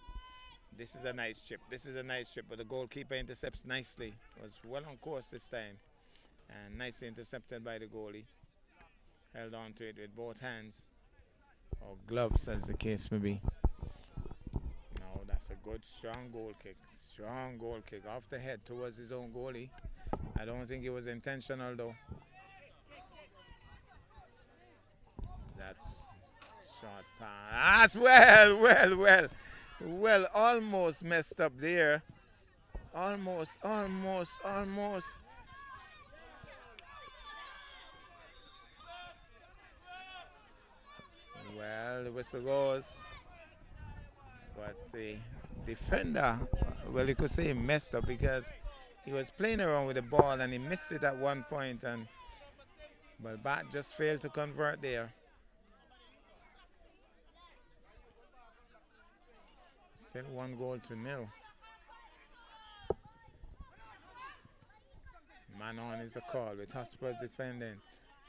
This is a nice chip. This is a nice chip, but the goalkeeper intercepts nicely. Was well on course this time. And nicely intercepted by the goalie. Held on to it with both hands. Or gloves, as the case may be. No, that's a good, strong goal kick. Strong goal kick off the head towards his own goalie. I don't think it was intentional, though. That's short pass. Well, almost messed up there. Almost. Well, the whistle goes. But the defender, well, you could say he messed up because he was playing around with the ball and he missed it at one point. But Bat just failed to convert there. Still 1-0. Man on is the call with Hotspurs defending.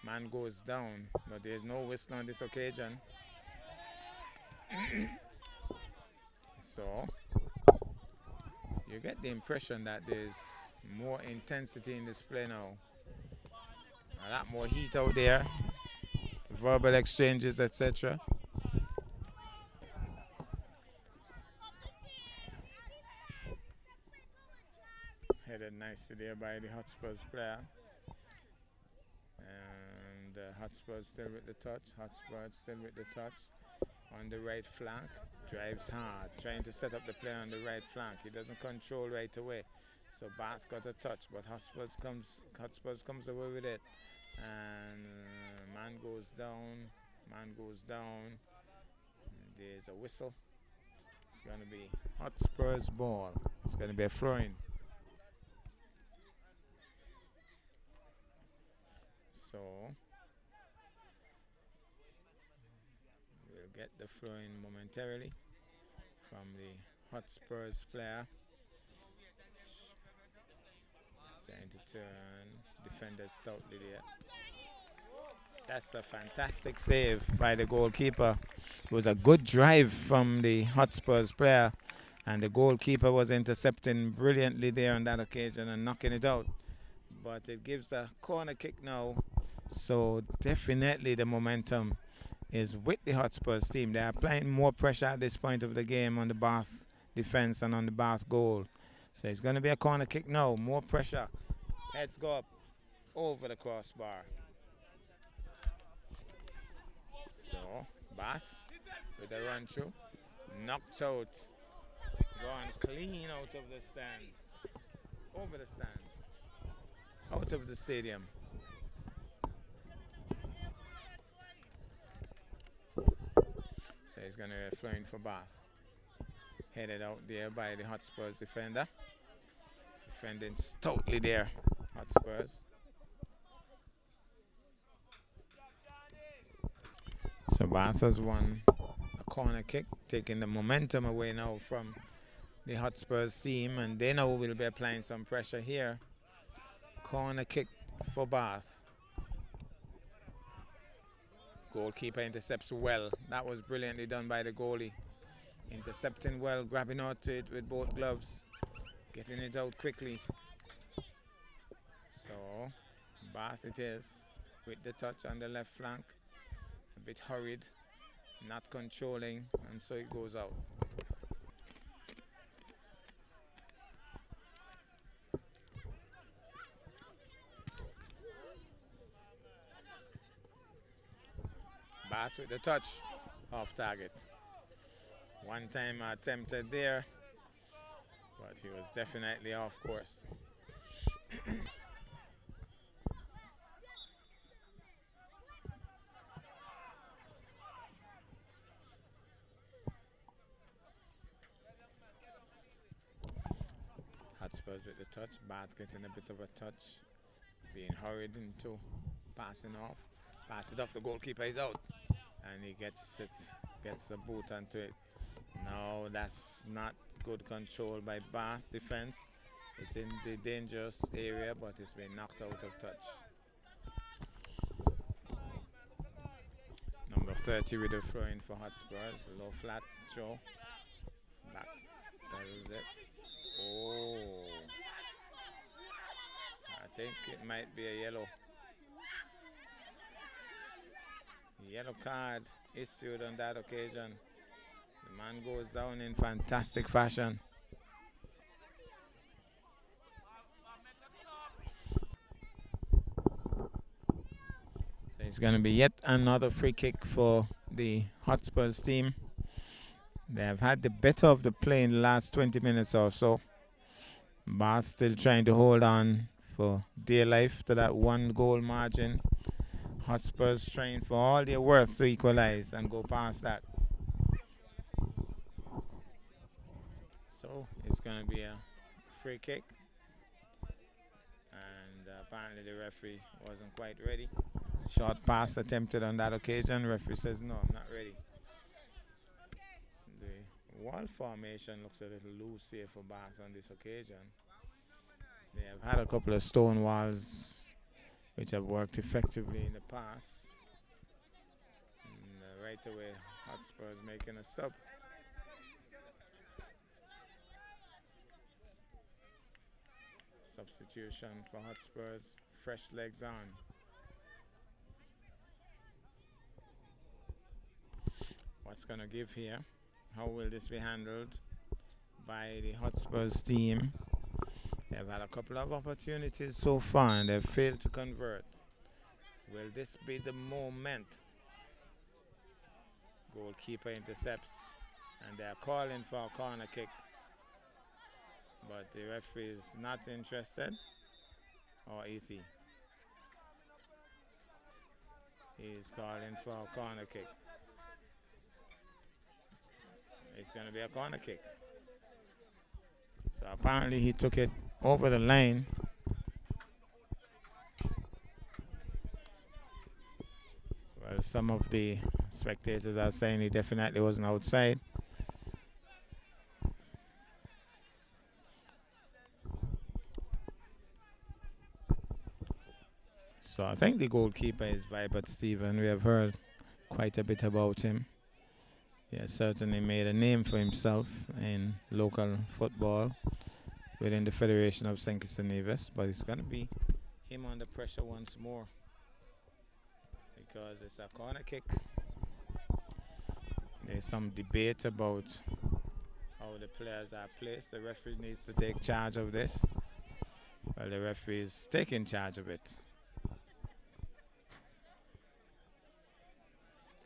Man goes down, but there's no whistle on this occasion. So you get the impression that there's more intensity in this play now. A lot more heat out there. Verbal exchanges, etc. Headed nicely there by the Hotspurs player. And Hotspurs still with the touch. Hotspurs still with the touch. On the right flank. Drives hard. Trying to set up the play on the right flank. He doesn't control right away. So Bath got a touch. But Hotspurs comes away with it. And man goes down. There's a whistle. It's going to be Hotspurs ball. It's going to be a throw-in. So we'll get the throw-in momentarily from the Hotspurs player. Trying to turn, defended stoutly there. That's a fantastic save by the goalkeeper. It was a good drive from the Hotspurs player, and the goalkeeper was intercepting brilliantly there on that occasion and knocking it out. But it gives a corner kick now, so definitely the momentum is with the Hotspurs team. They are applying more pressure at this point of the game on the Bath defense and on the Bath goal. So it's going to be a corner kick now, more pressure. Heads go up over the crossbar. So Bath with a run through, knocked out, gone clean out of the stands, over the stands, out of the stadium. So he's going to be flying for Bath. Headed out there by the Hotspurs defender. Defending stoutly there, Hotspurs. So Bath has won a corner kick, taking the momentum away now from the Hotspurs team, and they now will be applying some pressure here. Corner kick for Bath. Goalkeeper intercepts well. That was brilliantly done by the goalie. Intercepting well, grabbing onto it with both gloves, getting it out quickly. So Bath it is with the touch on the left flank. A bit hurried, not controlling, and so it goes out. Bath with the touch, off target. One time attempted there, but he was definitely off course. Hotspurs with the touch, Bath getting a bit of a touch, being hurried into passing off. Pass it off, the goalkeeper is out. And he gets the boot onto it. No, that's not good control by Bath defense. It's in the dangerous area, but it's been knocked out of touch. Number 30 with the throw in for Hotspurs. Low flat throw. Back. That was it. Oh. I think it might be a yellow. Yellow card issued on that occasion. The man goes down in fantastic fashion. So it's going to be yet another free kick for the Hotspurs team. They have had the better of the play in the last 20 minutes or so. Bath still trying to hold on for dear life to that 1-goal margin. Hotspurs trying for all their worth to equalize and go past that. So it's going to be a free kick. And apparently the referee wasn't quite ready. Short pass attempted on that occasion. Referee says, no, I'm not ready. The wall formation looks a little loose here for Bath on this occasion. They have had a couple of stone walls which have worked effectively in the past. And right away, Hotspurs making a sub. Substitution for Hotspurs, fresh legs on. What's going to give here? How will this be handled by the Hotspurs team? They've had a couple of opportunities so far and they've failed to convert. Will this be the moment? Goalkeeper intercepts and they're calling for a corner kick. But the referee is not interested. Or is he? He's calling for a corner kick. It's going to be a corner kick. So apparently he took it over the line. Well, some of the spectators are saying he definitely wasn't outside. So I think the goalkeeper is Vibert Stephen. We have heard quite a bit about him. He has certainly made a name for himself in local football within the Federation of St. Kitts and Nevis, but it's going to be him under pressure once more because it's a corner kick. There's some debate about how the players are placed. The referee needs to take charge of this. Well, the referee is taking charge of it.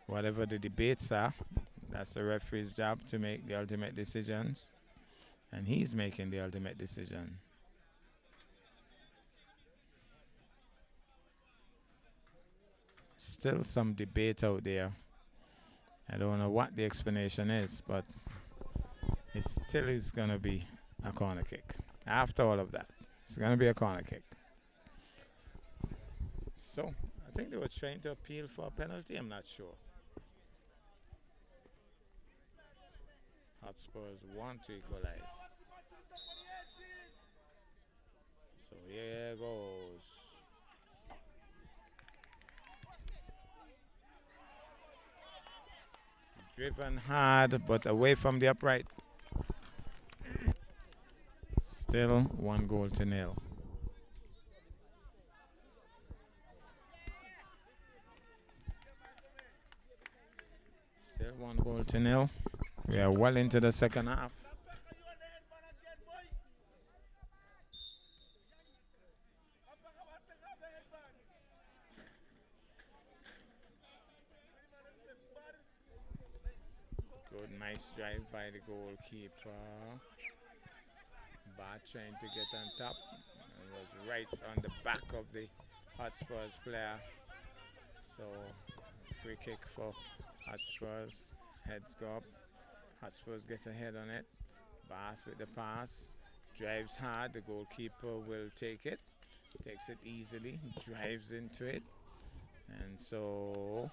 Whatever the debates are, that's the referee's job to make the ultimate decisions. And he's making the ultimate decision. Still some debate out there. I don't know what the explanation is, but it still is going to be a corner kick. After all of that, it's going to be a corner kick. So, I think they were trying to appeal for a penalty. I'm not sure. Hotspurs want to equalize. So here goes. Driven hard, but away from the upright. Still 1-0. Still 1-0. We are well into the second half. Good, nice drive by the goalkeeper. Bart trying to get on top. It was right on the back of the Hotspurs player. So, free kick for Hotspurs. Heads go up. Hotspurs gets a head on it. Bath with the pass. Drives hard. The goalkeeper will take it. Takes it easily. Drives into it. And so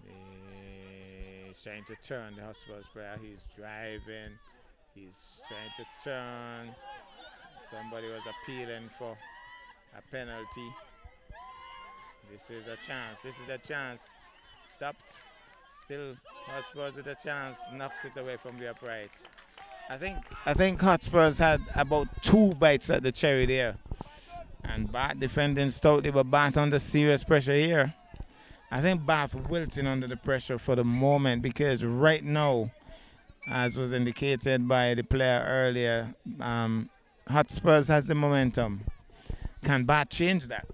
he's trying to turn the Hotspurs player. He's driving. He's trying to turn. Somebody was appealing for a penalty. This is a chance. This is a chance. Stopped. Still Hotspurs with a chance. Knocks it away from the upright. I think Hotspurs had about 2 bites at the cherry there. And Bath defending stoutly, but Bath under serious pressure here. I think Bath wilting under the pressure for the moment because right now, as was indicated by the player earlier, Hotspurs has the momentum. Can Bath change that?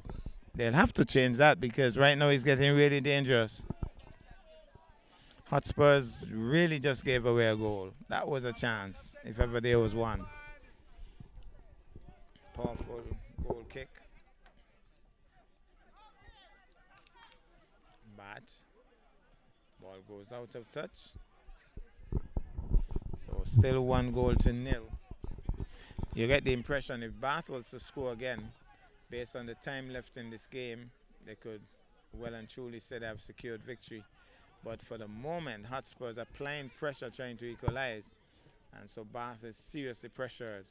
They'll have to change that because right now he's getting really dangerous. Hotspurs really just gave away a goal. That was a chance, if ever there was one. Powerful goal kick. But ball goes out of touch. So still 1-0. You get the impression if Bath was to score again, based on the time left in this game, they could well and truly say they have secured victory. But for the moment, Hotspurs are applying pressure trying to equalize. And so Bath is seriously pressured.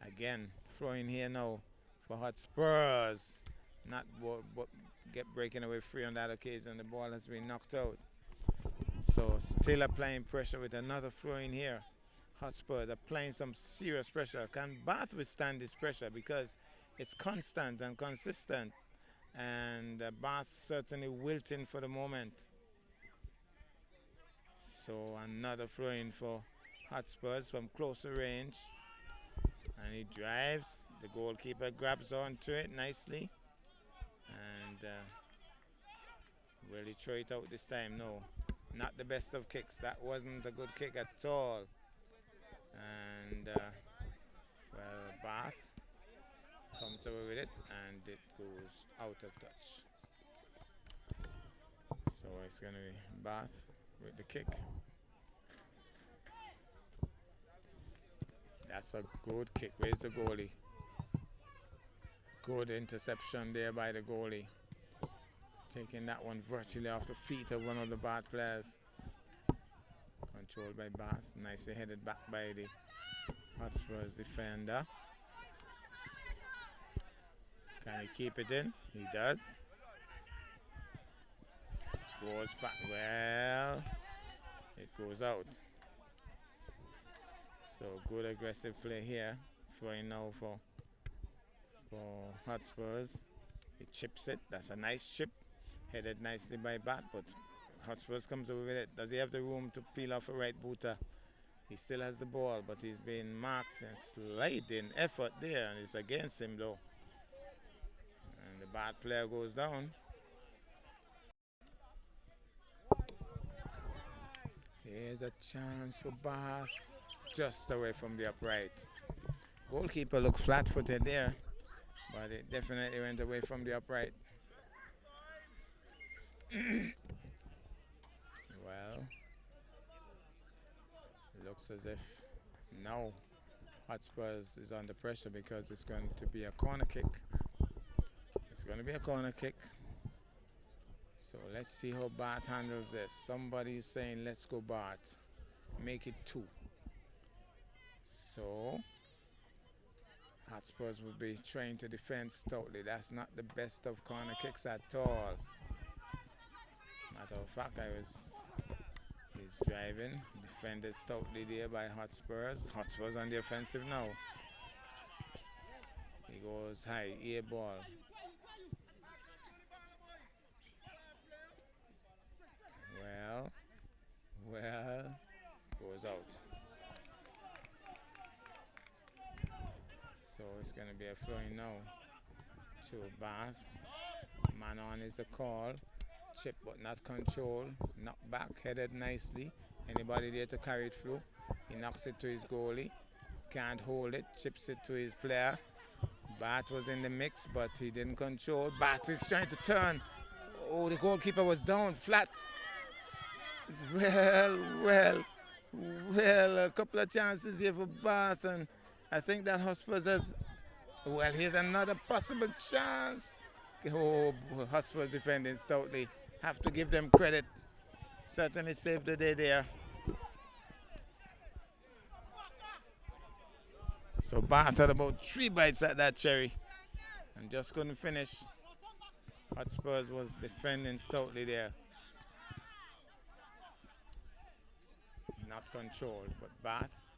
Again, throwing here now for Hotspurs. Not breaking away free on that occasion. The ball has been knocked out. So still applying pressure with another throw in here. Hotspurs applying some serious pressure. Can Bath withstand this pressure? Because it's constant and consistent. And Bath certainly wilting for the moment. So another throw in for Hotspurs from closer range. And he drives. The goalkeeper grabs onto it nicely. And will he throw it out this time? No. Not the best of kicks. That wasn't a good kick at all. And, well, Bath comes away with it. And it goes out of touch. So it's going to be Bath with the kick. That's a good kick. Where's the goalie? Good interception there by the goalie. Taking that one virtually off the feet of one of the Bath players. Controlled by Bath. Nicely headed back by the Hotspurs defender. Can he keep it in? He does. Goes back. Well, it goes out. So good aggressive play here. Throwing now for Hotspurs. He chips it. That's a nice chip. Headed nicely by Bath, but Hotspurs comes over with it. Does he have the room to peel off a right booter? He still has the ball, but he's being marked and sliding effort there, and it's against him though. And the Bath player goes down. Here's a chance for Bath, just away from the upright. Goalkeeper looked flat-footed there, but it definitely went away from the upright. Well, it looks as if now Hotspurs is under pressure because it's going to be a corner kick. It's going to be a corner kick. So let's see how Bath handles this. Somebody's saying, let's go Bath. Make it 2. So Hotspurs will be trying to defend stoutly. That's not the best of corner kicks at all. Matter of fact, he's driving. Defended stoutly there by Hotspurs. Hotspurs on the offensive now. He goes high, air ball. Well, goes out. So it's going to be a throwing now to Bath. Man on is the call. Chip but not control. Knocked back, headed nicely. Anybody there to carry it through? He knocks it to his goalie. Can't hold it. Chips it to his player. Bat was in the mix, but he didn't control. Bat is trying to turn. Oh, the goalkeeper was down flat. Well, a couple of chances here for Bath, and I think that Hotspurs has. Well, here's another possible chance. Oh, Hotspurs defending stoutly. Have to give them credit. Certainly saved the day there. So Bath had about 3 bites at that cherry and just couldn't finish. Hotspurs was defending stoutly there. Not controlled, but Bath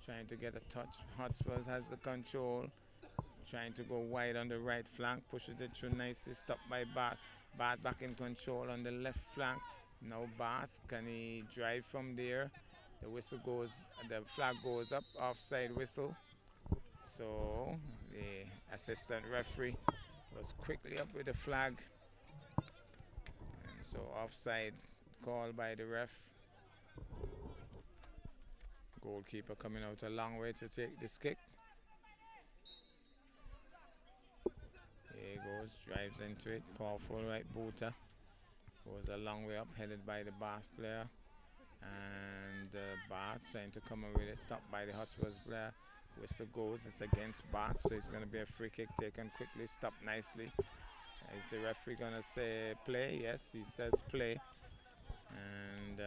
trying to get a touch. Hotspurs has the control. Trying to go wide on the right flank. Pushes it through nicely. Stopped by Bath. Bath back in control on the left flank. Now Bath, can he drive from there? The whistle goes, the flag goes up. Offside whistle. So the assistant referee was quickly up with the flag. And so offside call by the ref. Goalkeeper coming out a long way to take this kick. Here he goes, drives into it. Powerful right booter. Goes a long way up, headed by the Bath player. And Bath trying to come away with it, stopped by the Hotspurs player. Whistle goes, it's against Bath, so it's going to be a free kick taken quickly, stopped nicely. Is the referee going to say play? Yes, he says play. And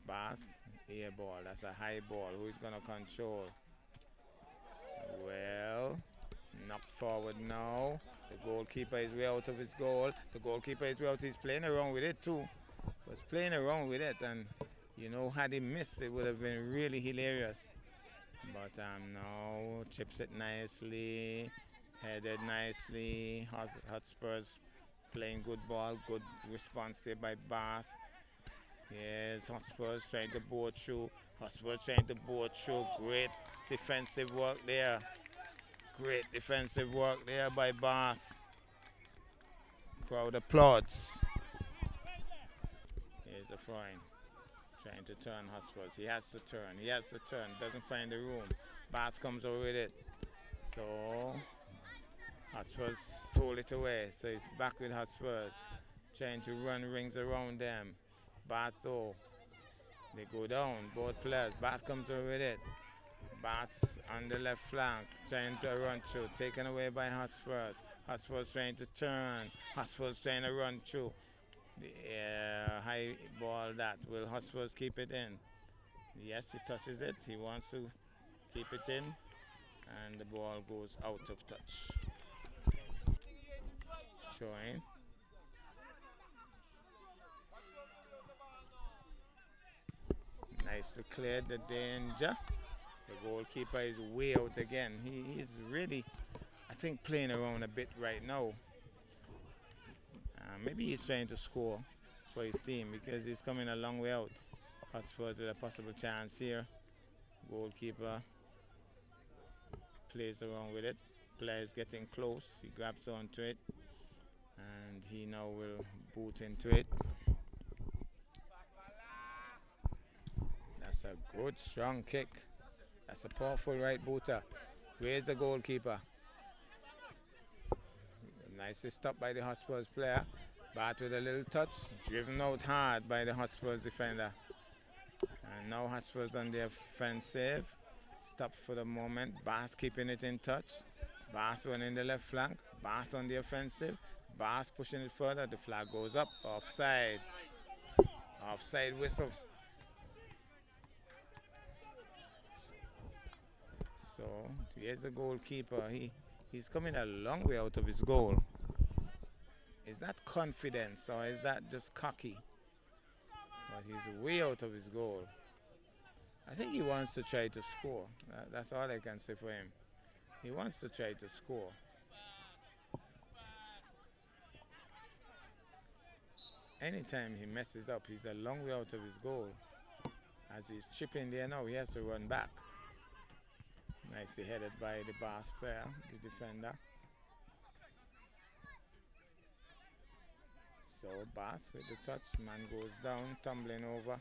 Bath, air ball, that's a high ball. Who's going to control? Well, knocked forward now. The goalkeeper is way out of his goal. The goalkeeper is way out. He's playing around with it too. Was playing around with it, and you know, had he missed, it would have been really hilarious. But now chips it nicely, headed nicely. Hotspurs playing good ball, good response there by Bath. Yes, Hotspurs trying to bore through. Hotspurs trying to bore through. Great defensive work there. Great defensive work there by Bath. Crowd applauds. Here's the throwing. Trying to turn Hotspurs. He has to turn. He has to turn. Doesn't find the room. Bath comes over with it. So Hotspurs stole it away. So he's back with Hotspurs. Trying to run rings around them. Bath though. They go down. Both players. Bath comes over with it. Bath on the left flank. Trying to run through. Taken away by Hotspurs. Hotspurs trying to turn. Hotspurs trying to run through. The high ball that. Will Hotspurs keep it in? Yes, he touches it. He wants to keep it in. And the ball goes out of touch. Showing. Nicely cleared the danger. The goalkeeper is way out again. He's really, I think, playing around a bit right now. Maybe he's trying to score for his team because he's coming a long way out. Hotspurs with a possible chance here. Goalkeeper plays around with it. Player is getting close. He grabs onto it. And he now will boot into it. That's a good, strong kick. That's a powerful right booter. Where's the goalkeeper? Nicely stopped by the Hotspurs player. Bath with a little touch. Driven out hard by the Hotspurs defender. And now Hotspurs on the offensive. Stop for the moment. Bath keeping it in touch. Bath running the left flank. Bath on the offensive. Bath pushing it further. The flag goes up. Offside. Offside whistle. So here's the goalkeeper. He's coming a long way out of his goal. Is that confidence or is that just cocky? But he's way out of his goal. I think he wants to try to score. That's all I can say for him. He wants to try to score. Anytime he messes up, he's a long way out of his goal. As he's chipping there now, he has to run back. Nicely headed by the Bath player, the defender. So Bath with the touch, man goes down, tumbling over.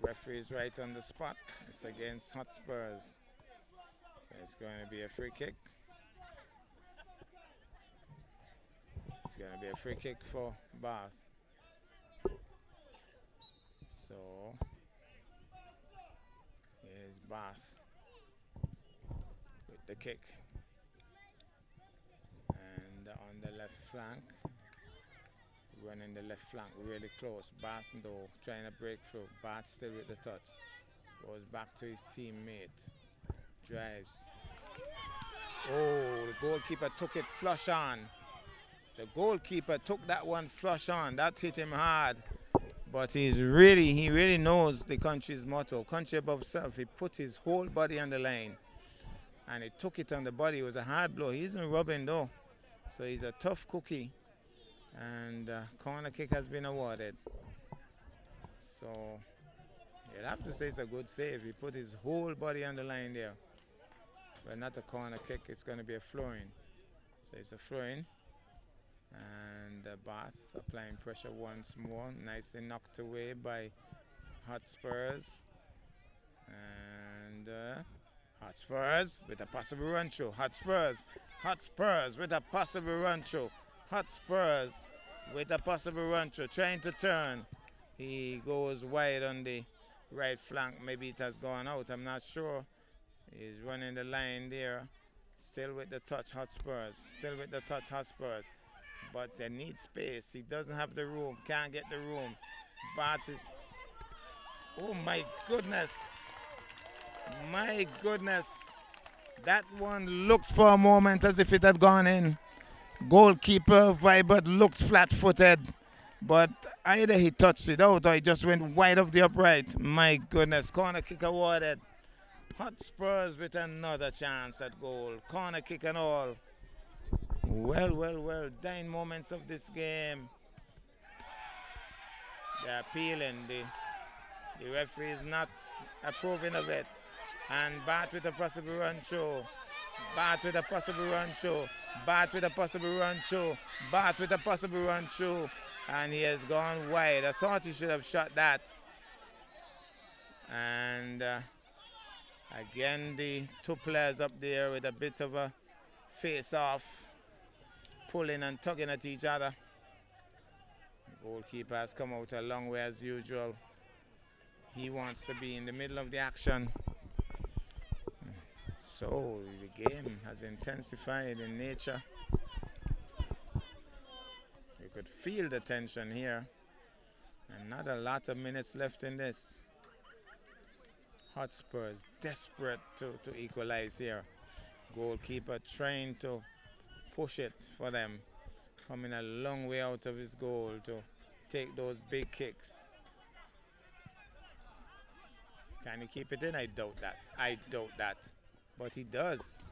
Referee is right on the spot. It's against Hotspurs. So it's going to be a free kick. It's going to be a free kick for Bath. So here's Bath with the kick. And on the left flank, running the left flank really close. Bath though trying to break through. Bath still with the touch. Goes back to his teammate. Drives. Oh, the goalkeeper took it flush on. The goalkeeper took that one flush on. That hit him hard. But he really knows the country's motto. Country above self. He put his whole body on the line. And he took it on the body. It was a hard blow. He isn't rubbing though. So he's a tough cookie. And corner kick has been awarded. So you'd have to say it's a good save. He put his whole body on the line there. But not a corner kick, it's going to be a throw-in. So it's a throw-in. And Bath applying pressure once more. Nicely knocked away by Hotspurs. And Hotspurs with a possible run through. Hotspurs with a possible run through. Hotspurs with a possible run through. Trying to turn. He goes wide on the right flank. Maybe it has gone out. I'm not sure. He's running the line there. Still with the touch, Hotspurs. Still with the touch, Hotspurs. But they need space. He doesn't have the room. Can't get the room. Bath is... Oh my goodness. My goodness. That one looked for a moment as if it had gone in. Goalkeeper Vibert looks flat-footed. But either he touched it out or he just went wide of the upright. My goodness. Corner kick awarded. Hotspurs with another chance at goal. Corner kick and all. Well. Dying moments of this game. They're appealing. The referee is not approving of it. And Bath with a possible run through. Bath with a possible run through. Bath with a possible run through. Bath with a possible run through. And he has gone wide. I thought he should have shot that. And again, the two players up there with a bit of a face-off. Pulling and tugging at each other. The goalkeeper has come out a long way as usual. He wants to be in the middle of the action. So the game has intensified in nature. You could feel the tension here. And not a lot of minutes left in this. Hotspurs desperate to equalize here. Goalkeeper trying to push it for them. Coming a long way out of his goal to take those big kicks. Can he keep it in? I doubt that. But he does.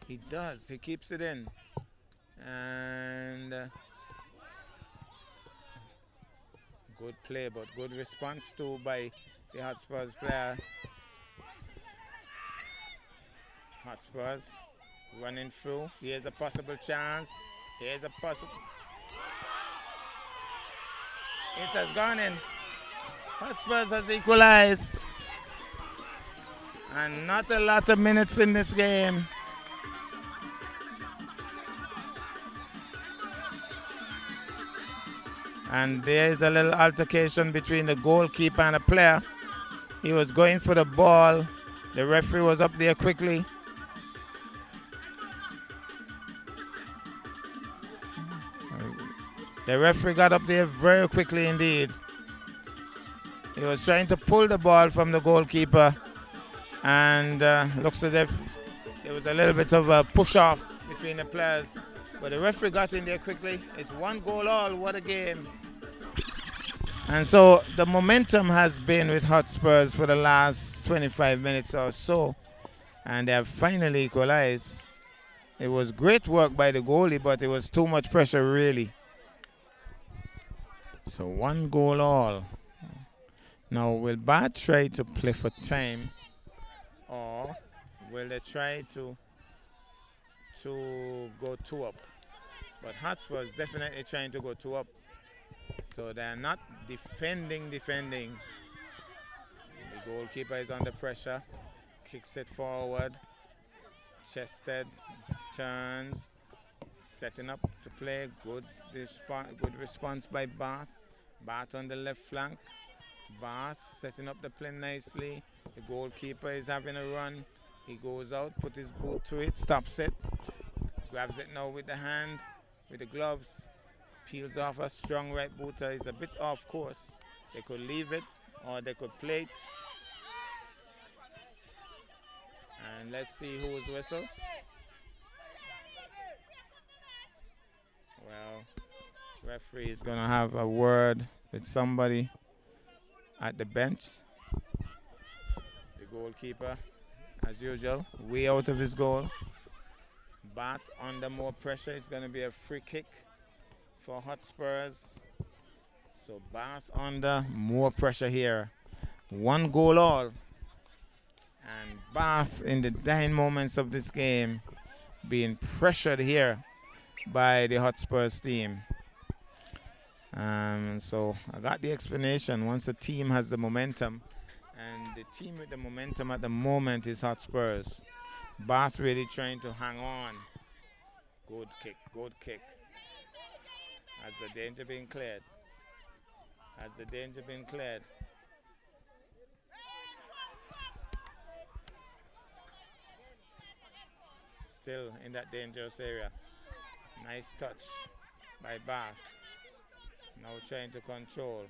He keeps it in. And good play, but good response too by the Hotspurs player. Hotspurs running through. Here's a possible chance. It has gone in. Hotspurs has equalized. And not a lot of minutes in this game. And there is a little altercation between the goalkeeper and a player. He was going for the ball. The referee was up there quickly. The referee got up there very quickly indeed. He was trying to pull the ball from the goalkeeper. And looks as if there was a little bit of a push-off between the players. But the referee got in there quickly. It's 1 goal all. What a game. And so the momentum has been with Hotspurs for the last 25 minutes or so. And they have finally equalized. It was great work by the goalie, but it was too much pressure, really. So 1 goal all. Now, will Bath try to play for time? Or will they try to go 2 up? But Hotspur is definitely trying to go 2 up. So they're not defending. The goalkeeper is under pressure. Kicks it forward. Chested, turns, setting up to play. Good response by Bath. Bath on the left flank. Bath setting up the play nicely. The goalkeeper is having a run. He goes out, put his boot to it, stops it, grabs it now with the hand, with the gloves, peels off a strong right booter. He's a bit off course. They could leave it or they could play it. And let's see who's whistle. Well, referee is going to have a word with somebody at the bench. The goalkeeper, as usual, way out of his goal. Bath under more pressure. It's going to be a free kick for Hotspurs. So Bath under more pressure here. One goal all. And Bath in the dying moments of this game being pressured here by the Hotspurs team. So I got the explanation. Once the team has the momentum, and the team with the momentum at the moment is Hotspurs. Bath really trying to hang on. Good kick, good kick. Has the danger been cleared? Has the danger been cleared? Still in that dangerous area. Nice touch by Bath. Now trying to control.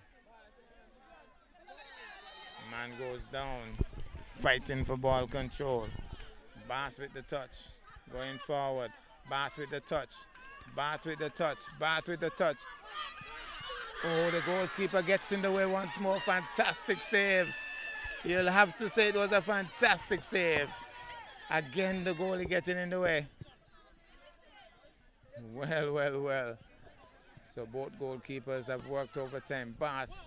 Man goes down, fighting for ball control. Bath with the touch, going forward. Bath with the touch, Bath with the touch, Bath with the touch. Oh, the goalkeeper gets in the way once more. Fantastic save. You'll have to say it was a fantastic save. Again, the goalie getting in the way. Well. So both goalkeepers have worked overtime. Bath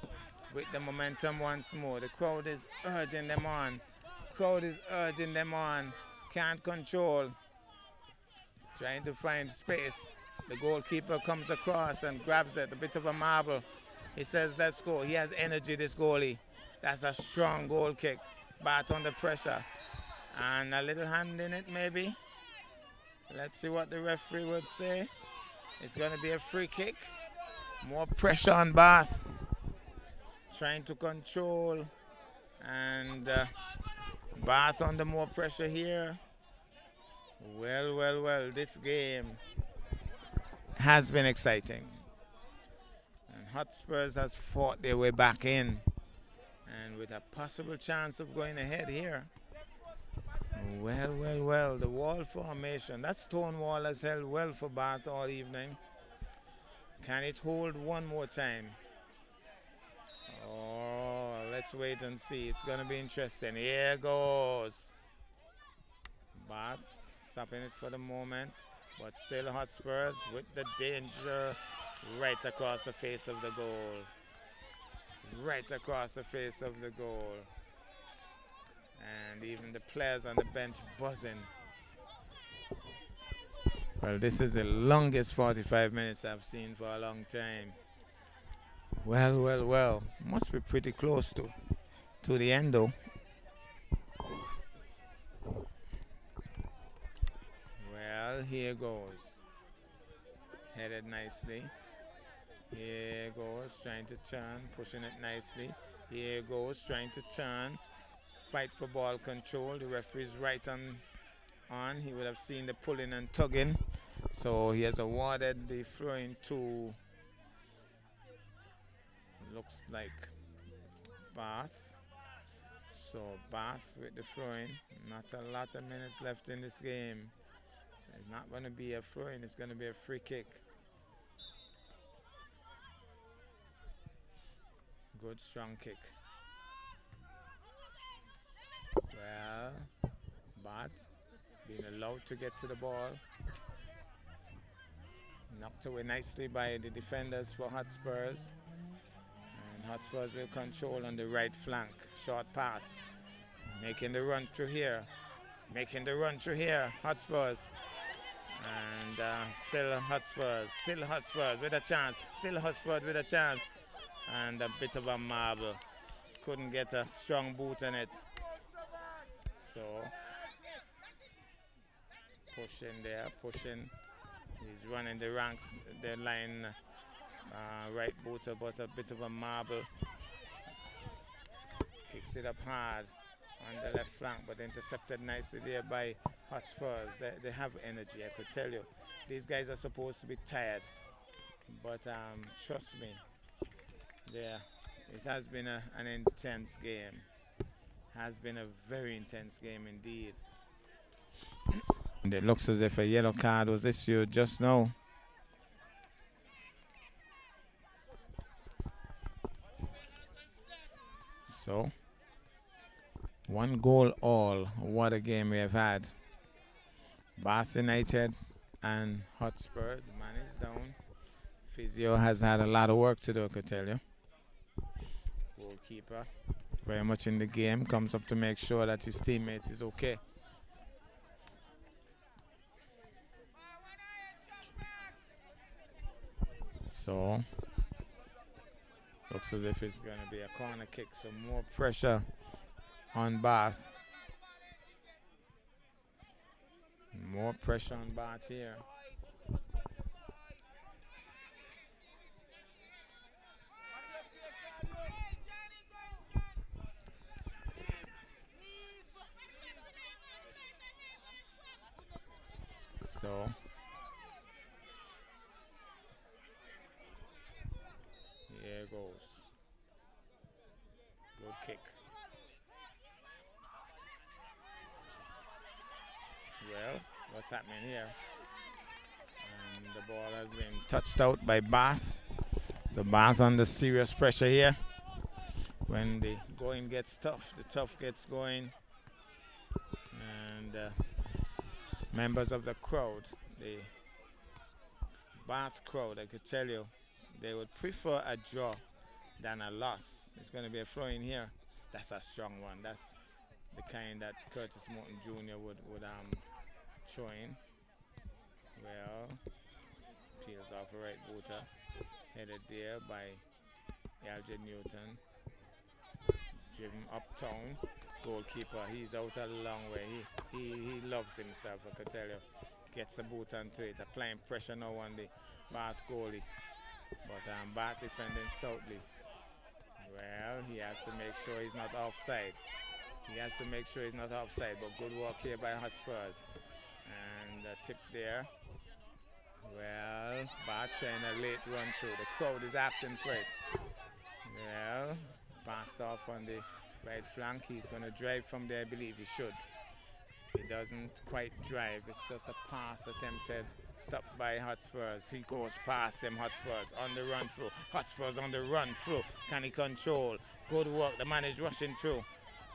with the momentum once more. The crowd is urging them on. Can't control. Trying to find space. The goalkeeper comes across and grabs it. A bit of a marble. He says, let's go. He has energy, this goalie. That's a strong goal kick. Bath under pressure. And a little hand in it, maybe. Let's see what the referee would say. It's going to be a free kick. More pressure on Bath. Trying to control. And Bath under more pressure here. Well. This game has been exciting. And Hotspurs has fought their way back in. And with a possible chance of going ahead here. Well. The wall formation. That stone wall has held well for Bath all evening. Can it hold one more time? Oh, let's wait and see. It's going to be interesting. Here goes. Bath stopping it for the moment. But still Hotspurs with the danger right across the face of the goal. Right across the face of the goal. And even the players on the bench buzzing. Well, this is the longest 45 minutes I've seen for a long time. Well. Must be pretty close to the end though. Well, here goes. Headed nicely. Here goes, trying to turn, pushing it nicely. Here goes, trying to turn. Fight for ball control. The referee's right on. He would have seen the pulling and tugging. So he has awarded the throwing to, looks like Bath. So Bath with the throwing. Not a lot of minutes left in this game. It's not going to be a throwing, it's going to be a free kick. Good strong kick. Well, Bath being allowed to get to the ball. Knocked away nicely by the defenders for Hotspurs. And Hotspurs will control on the right flank. Short pass. Making the run through here. Hotspurs. And still Hotspurs with a chance. and a bit of a marble. Couldn't get a strong boot in it. So pushing there, pushing. He's running the ranks, the line, right booter, but a bit of a marble. Kicks it up hard on the left flank, but intercepted nicely there by Hotspurs. They have energy, I could tell you. These guys are supposed to be tired, but trust me, it has been an intense game. Has been a very intense game indeed. And it looks as if a yellow card was issued just now. So, 1 goal all. What a game we have had. Bath United and Hotspurs. Man is down. Physio has had a lot of work to do, I could tell you. Goalkeeper, very much in the game, comes up to make sure that his teammate is okay. So, looks as if it's going to be a corner kick, so more pressure on Bath. More pressure on Bath here. So, here it goes. Good kick. Well, what's happening here? And the ball has been touched out by Bath. So Bath under serious pressure here. When the going gets tough, the tough gets going. And members of the crowd, the Bath crowd, I could tell you, they would prefer a draw than a loss. It's going to be a throw in here. That's a strong one. That's the kind that Curtis Morton Jr. would throw in. Well, peels off a right booter. Headed there by Alger Newton. Driven uptown. Goalkeeper, he's out a long way. He loves himself, I could tell you. Gets the boot onto it. Applying pressure now on the Bath goalie. But Bath defending stoutly. Well, he has to make sure he's not offside. He has to make sure he's not offside. But good work here by Hotspurs. And a tip there. Well, Bath trying a late run through. The crowd is asking for it. Well, passed off on the right flank. He's going to drive from there, I believe he should. He doesn't quite drive. It's just a pass attempted. Stopped by Hotspurs. He goes past him, Hotspurs on the run through. Hotspurs on the run through. Can he control? Good work. The man is rushing through.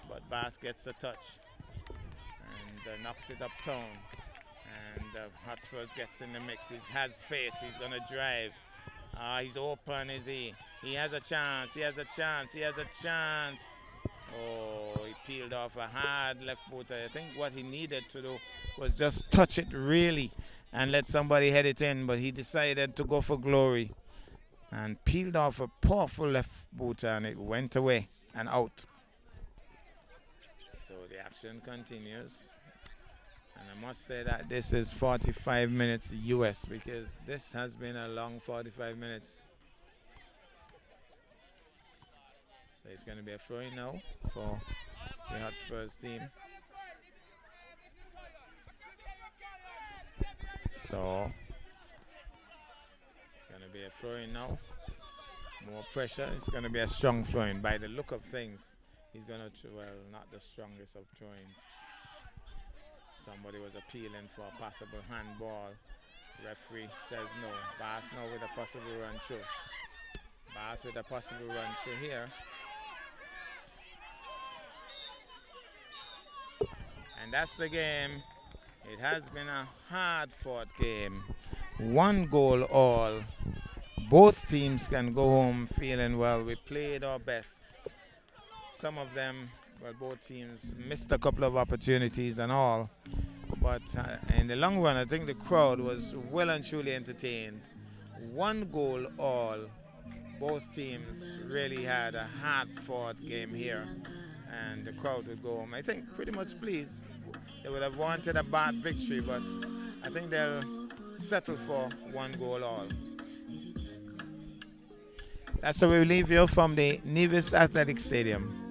But Bath gets the touch. And knocks it uptown. And Hotspurs gets in the mix. He has space. He's going to drive. He's open, is he? He has a chance. He has a chance. He has a chance. Oh, he peeled off a hard left footer. I think what he needed to do was just touch it really and let somebody head it in, but he decided to go for glory and peeled off a powerful left footer, and it went away and out. So the action continues, and I must say that this is 45 minutes US, because this has been a long 45 minutes. So it's going to be a throw-in now for the Hotspurs team. So it's going to be a throw-in now. More pressure. It's going to be a strong throw-in. By the look of things, he's going to, well, not the strongest of throw-ins. Somebody was appealing for a possible handball. Referee says no. Bath now with a possible run through. Bath with a possible run through here. And that's the game. It has been a hard-fought game. 1 goal all. Both teams can go home feeling, well, we played our best. Some of them, well, both teams missed a couple of opportunities and all. But in the long run, I think the crowd was well and truly entertained. 1 goal all. both teams really had a hard-fought game here, and the crowd would go home, I think, pretty much pleased. They would have wanted a bad victory, but I think they'll settle for 1 goal all. That's how we leave you from the Nevis Athletic Stadium.